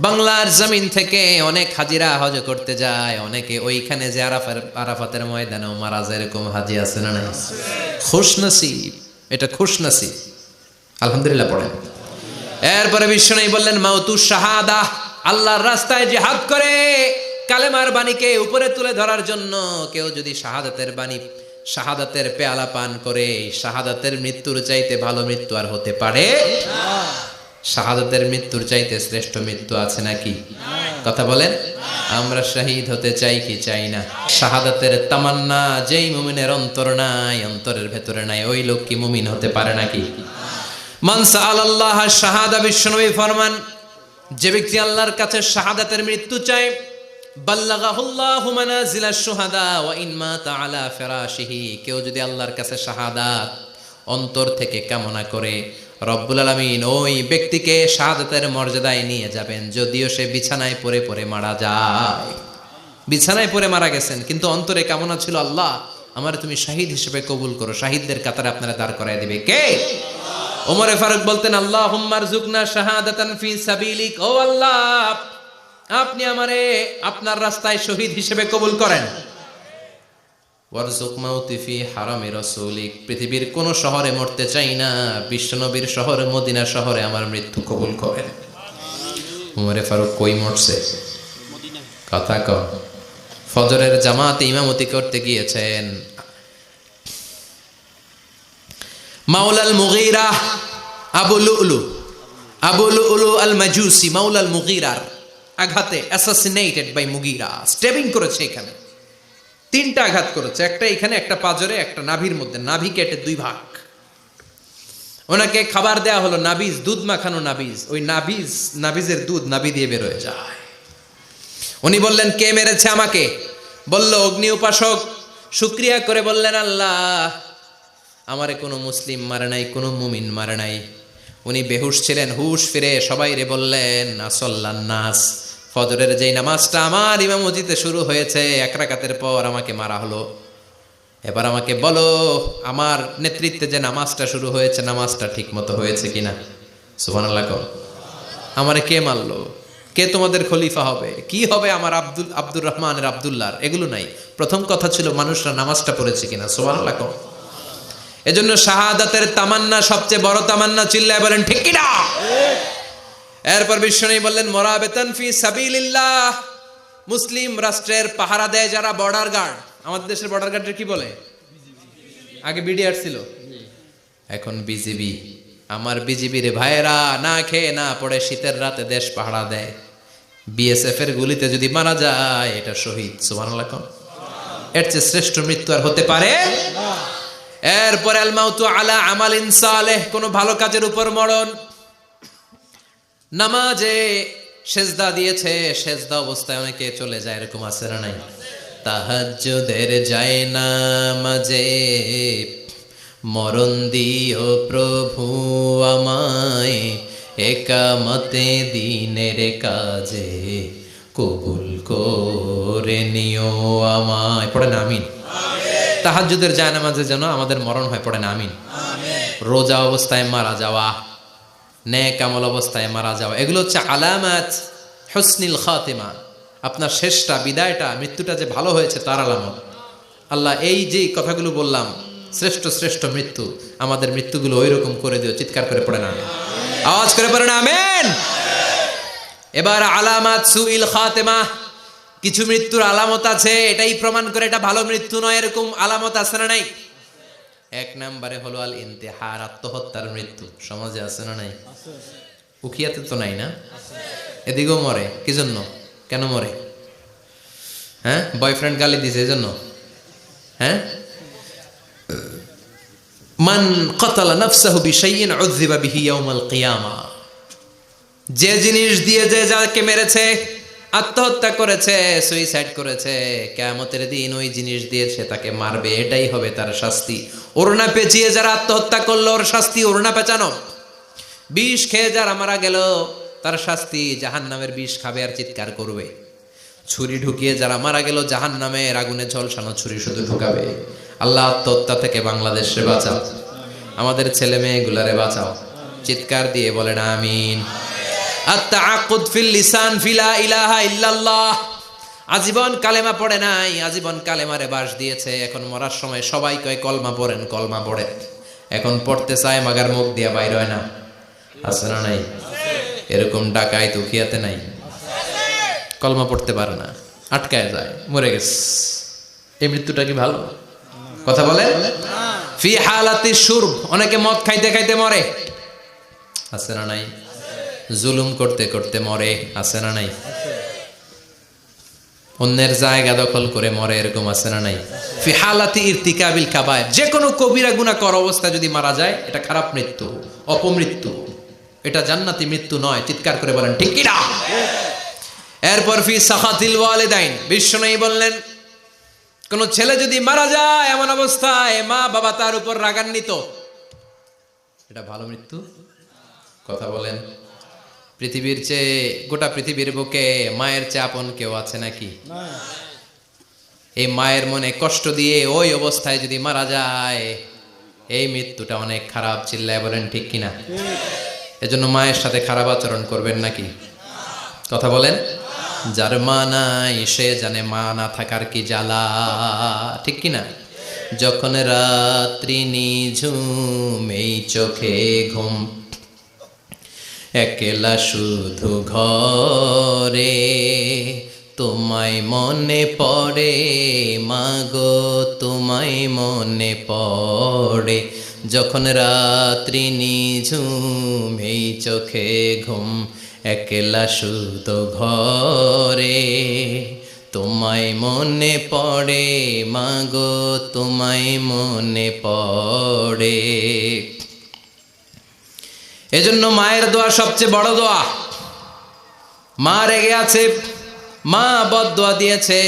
বাংলার জমিন থেকে অনেক হাজিরা হজ করতে যায়, অনেকে ওইখানে যে আরাফাতের ময়দানেও মারা যায়, এরকম হাজি আছে না নাই? খুশনসিব, এটা খুশনসিব। আলহামদুলিল্লাহ পড়েন। এরপরে বিশ্বনবী বললেন মাউতু শাহাদা, আল্লাহর রাস্তায় জিহাদ করে কালেমার বাণীকে উপরে তুলে ধরার জন্য কেউ যদি শাহাদাতের বাণী, শাহাদাতের পেয়ালা পান করে, শাহাদাতের মৃত্যুর চাইতে ভালো মৃত্যু আর হতে পারে না। শাহাদাতের মৃত্যুর চাইতে শ্রেষ্ঠ মৃত্যু আছে নাকি? কথা বলেন। আমরা শহীদ হতে চাই কি চাই না? শাহাদাতের তামান্না যেই মুমিনের অন্তর নাই, অন্তরের ভেতরে নাই, ওই লোক কি মুমিন হতে পারে নাকি? মান সাআলাল্লাহ শাহাদা, বিশ্বনবী ফরমান, যে ব্যক্তি আল্লাহর কাছে শাহাদাতের মৃত্যু চায়, বাল্লাগাহুল্লাহু মানাজিলাশ শুহাদা ওয়া ইন মাতা আলা ফিরাশিহি, কেউ যদি আল্লাহর কাছে শাহাদাত অন্তর থেকে কামনা করে, রব্বুল আলামিন ওই ব্যক্তিকে শাহাদাতের মর্যাদায় নিয়ে যাবেন, যদিও সে বিছানায় পড়ে পড়ে মারা যায়। বিছানায় পড়ে মারা গেছেন, কিন্তু অন্তরে কামনা ছিল আল্লাহ আমার তুমি শহীদ হিসেবে কবুল করো। শহীদদের কাতারে আপনারা দাঁড় করায় দিবে কে? ওমরে ফারুক বলতেন আল্লাহুম্মা রযুকনা শাহাদাতান ফি সাবিলিক, ও আল্লাহ আপনি আমারে আপনার রাস্তায় শহীদ হিসেবে কবুল করেন। ওয়ারযুক মাউতি ফি হারামি রাসূলিক, পৃথিবীর কোন শহরে মরতে চাই না, বিশ্বনবীর শহর মদিনা শহরে আমার মৃত্যু কবুল করেন। ওমরে ফারুক কই মরছে? কথা কও। ফজরের জামাতে ইমামতি করতে গিয়েছেন, মাওলাল মুগীরা আবু লুলু আল মাজুসি, মাওলাল মুগীরার আঘাতে অ্যাসাসিনেটেড বাই মুগীরা, স্টেবিং করেছে। এখানে তিনটা আঘাত করেছে, একটা এখানে, একটা পাজরে, একটা নাভির মধ্যে, নাভি কেটে দুই ভাগ। ওনাকে খাবার দেয়া হলো নাবিজ, দুধ মাখানো নাবিজ। ওই নাবিজের দুধ নাভি দিয়ে বের হয়ে যায়। উনি বললেন কে মেরেছে আমাকে? বলল অগ্নি উপাসক। শুকরিয়া করে বললেন আল্লাহ আমারে কোনো মুসলিম মারে নাই, কোনো মুমিন মারে নাই। উনি বেহুশ ছিলেন, হুশ ফিরে সবাই রে বললেন আসল্লান নাস, ফজরের যেই নামাজটা আমার ইমামতিতে শুরু হয়েছে, এক রাকাতের পর আমাকে মারা হলো। এবার আমাকে বলো আমার নেতৃত্বে যে নামাজটা শুরু হয়েছে, নামাজটা ঠিক মতো হয়েছে কিনা? সুবহানাল্লাহ। আমারে কে মারলো? কে তোমাদের খলিফা হবে? কি হবে আমার আব্দুর রহমানের আব্দুল্লাহর? এগুলো নাই। প্রথম কথা ছিল মানুষরা নামাজটা পড়েছে কিনা। সুবহানাল্লাহ। এজন্য শাহাদাতের তামান্না সবচেয়ে বড় তামান্না। চিল্লায় বলেন ঠিক কিনা? এরপর বিশ্বনবী বললেন মুরাবিতান ফি সাবিলিল্লাহ, মুসলিম রাষ্ট্রের পাহারা দেয় যারা, বর্ডার গার্ড। আমাদের দেশের বর্ডার গার্ডের কি বলে? আগে বিডিআর ছিল, এখন বিজিবি। আমার বিজিবির ভাইয়েরা না খেয়ে না পড়ে শীতের রাতে দেশ পাহারা দেয়। বিএসএফ এর গুলিতে যদি মারা যায় এটা শহীদ। সুবহানাল্লাহ। এর চেয়ে শ্রেষ্ঠ মৃত্যু আর হতে পারে না। এরপরে আল মাউতু আলা আমালিন সালেহ, কোন ভালো কাজের উপর মরণ। নামাজে সেজদা দিয়েছে, সেজদা অবস্থায় অনেকে চলে যায়, এরকম আছে না নাই? তাহাজ্জুদের যায় নামাজে মরণ দিও প্রভু আমায়, একামতে দিনের কাজে কবুল করে নিও আমায়। পড়েন আমিন। তাহাজ্জুদের জায়নামাজে যেন আমাদের মরণ হয়, পড়েন আমিন। রোজা অবস্থায় মারা যাওয়া, নেক আমল অবস্থায় মারা যাওয়া, এগুলো হচ্ছে আলামাত হুসনিল খাতিমা। আপনার শেষটা, বিদায়টা, মৃত্যুটা যে ভালো হয়েছে তার আলামত। আল্লাহ এই যে কথাগুলো বললাম, শ্রেষ্ঠ শ্রেষ্ঠ মৃত্যু, আমাদের মৃত্যুগুলো ওই রকম করে দিও। চিৎকার করে পড়েন আমিন, আওয়াজ করে পড়েন আমিন। এবার আলামাত সুইল খাতিমা, কিছু মৃত্যুর আলামত আছে, এটাই প্রমাণ করে এটা ভালো মৃত্যু নয়, এরকম আলামত আছে না নাই? এক নম্বরে হলো আল ইন্তেহার, আত্মহত্যার মৃত্যু। সমাজে আছে না নাই? উখিয়াতে তো নাই না? এদিকেও মরে, কি জন্য, কেন মরে? হ্যাঁ, বয়ফ্রেন্ড গালি দিছে এই জন্য? হ্যাঁ, মান কাতালা নাফসাহু বিশাইইন উযযিবা বিহি ইয়াউমাল কিয়ামা, যে জিনিস দিয়ে যে যাকে মেরেছে, আত্মহত্যা করেছে, সুইসাইড করেছে, কিয়ামতের দিন ওই জিনিস দিয়ে সে তাকে মারবে, এটাই হবে তার শাস্তি। ওড়না পেঁচিয়ে যারা আত্মহত্যা করলো ওর শাস্তি ওড়না পেঁচানো। বিষ খেয়ে যারা মারা গেল তার শাস্তি জাহান্নামের বিষ খাবে আর চিৎকার করবে। ছুরি ঢুকিয়ে যারা মারা গেল জাহান্নামের আগুনে ঝলসানো ছুরি শুধু ঢুকাবে। আল্লাহ আত্মহত্যা থেকে বাংলাদেশে বাঁচাও, আমাদের ছেলে মেয়েগুলারে বাঁচাও। চিৎকার দিয়ে বলেন আমিন। আত-তাআক্কুদ ফিল লিসান ফিলা ইলাহা ইল্লাল্লাহ, আজীবন কালেমা পড়ে নাই, আজীবন কালেমারে বাস দিয়েছে, এখন মরার সময় সবাই কয় কলমা পড়েন, কলমা পড়ে, এখন পড়তে চায় মাগার মুখ দিয়া বাইর হয় না। আছে না নাই? এরকম ডাকায় দুখিয়াতে নাই, কলমা পড়তে পারে না, আটকায় যায়, মরে গেছে। এই মৃত্যুটা কি ভালো কথা বলে? ফি হালাতি শুরব, অনেকে মদ খাইতে খাইতে মরে, আছে না নাই? জুলুম করতে করতে মরে, আছে না নাই? অন্যের জায়গা দখল করে মরে, এরকম আছে না নাই? ফি হালাতি ইরতিকাবিল কাবায়ের, যে কোনো কবিরা গুনাহ করা অবস্থায় যদি মারা যায় এটা খারাপ মৃত্যু, অপমৃত্যু, এটা জান্নাতি মৃত্যু নয়। চিৎকার করে বলেন ঠিক কি না? এরপর ফি সাখাতিল ওয়ালিদাইন, বিশ্বনবী বললেন কোন ছেলে যদি মারা যায় এমন অবস্থায় মা বাবা তার উপর রাগান্বিত, এটা ভালো মৃত্যু? কথা বলেন। পৃথিবীর চেয়ে, গোটা পৃথিবীর বুকে মায়ের চেয়ে আপন কেউ আছে নাকি? এই মায়ের মনে কষ্ট দিয়ে ওই অবস্থায় যদি মারা যায় এই মৃত্যুটা অনেক খারাপ। চিল্লায় বলেন ঠিক কিনা? এজন্য মায়ের সাথে খারাপ আচরণ করবেন নাকি? কথা বলেন। যার মা নাই সে জানে মা না থাকার কি জ্বালা, ঠিক কিনা? যখন রাত্রি নিঝুম এই চোখে ঘুম, একলা শুধু ঘরে, তোমায় মনে পড়ে মাগো, তোমায় মনে পড়ে। যখন রাত্রি নিঝুম এই চোখে ঘুম, একলা শুধু ঘরে, তোমায় মনে পড়ে মাগো, তোমায় মনে পড়ে। এজন্য মায়ের দোয়া সবচেয়ে বড় দোয়া। মা রেগে আছে, মা বদদোয়া দিয়েছে,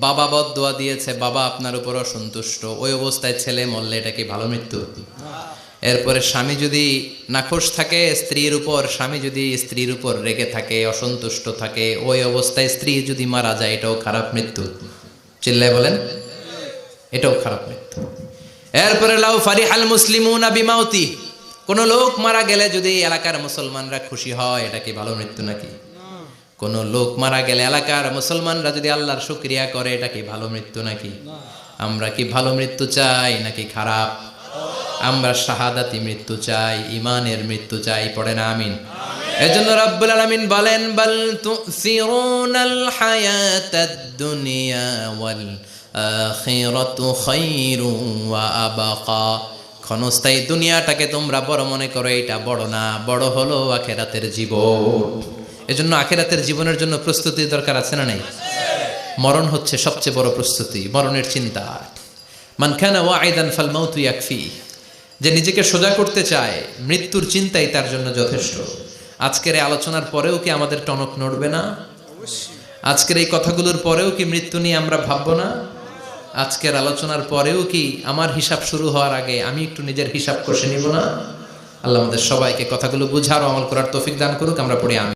বাবা বদদোয়া দিয়েছে, বাবা আপনার উপর অসন্তুষ্ট, ওই অবস্থায় ছেলে মরলে এটা কি ভালো মৃত্যু? এরপরে স্বামী যদি নাখোশ থাকে স্ত্রীর উপর, স্বামী যদি স্ত্রীর উপর রেগে থাকে, অসন্তুষ্ট থাকে, ওই অবস্থায় স্ত্রী যদি মারা যায় এটাও খারাপ মৃত্যু। চিল্লায় বলেন এটাও খারাপ মৃত্যু। এরপরে লাউ ফারিহাল মুসলিমুনা বিমাউতি, কোন লোক মারা গেলে যদি এলাকার মুসলমানরা খুশি হয় এটা কি ভালো মৃত্যু নাকি? কোন লোক মারা গেলে এলাকার মুসলমানরা যদি আল্লাহর শুকরিয়া করে এটা কি ভালো মৃত্যু নাকি? আমরা কি ভালো মৃত্যু চাই নাকি খারাপ? আমরা শাহাদাতি মৃত্যু চাই, ইমানের মৃত্যু চাই। পড়ে না আমিন। এজন্য রব্বুল আলামিন বলেন বাল তুসিরুনাল হায়াতাদ দুনিয়া ওয়াল আখিরাতু খায়রুন ওয়া আবাকা, ক্ষণস্থায়ী দুনিয়াটাকে তোমরা বড় মনে করো, এটা বড় না, বড় হলো আখিরাতের জীবন। এজন্য আখিরাতের জীবনের জন্য প্রস্তুতি দরকার, আছে না নাই? মরণ হচ্ছে সবচেয়ে বড় প্রস্তুতি, মরণের চিন্তা। মান কানা ওয়াইদান ফাল মাউতু ইয়াকফি, যে নিজেকে সোজা করতে চায় মৃত্যুর চিন্তাই তার জন্য যথেষ্ট। আজকের এই আলোচনার পরেও কি আমাদের টনক নড়বে না? আজকের এই কথাগুলোর পরেও কি মৃত্যু নিয়ে আমরা ভাববো না? আজকের আলোচনার পরেও কি আমার হিসাব শুরু হওয়ার আগে আমি একটু নিজের হিসাব কষে নিব না? আল্লাহ আমাদের সবাইকে কথাগুলো বুঝার ও আমল করার তৌফিক দান করুক। আমরা পড়ি আমিন।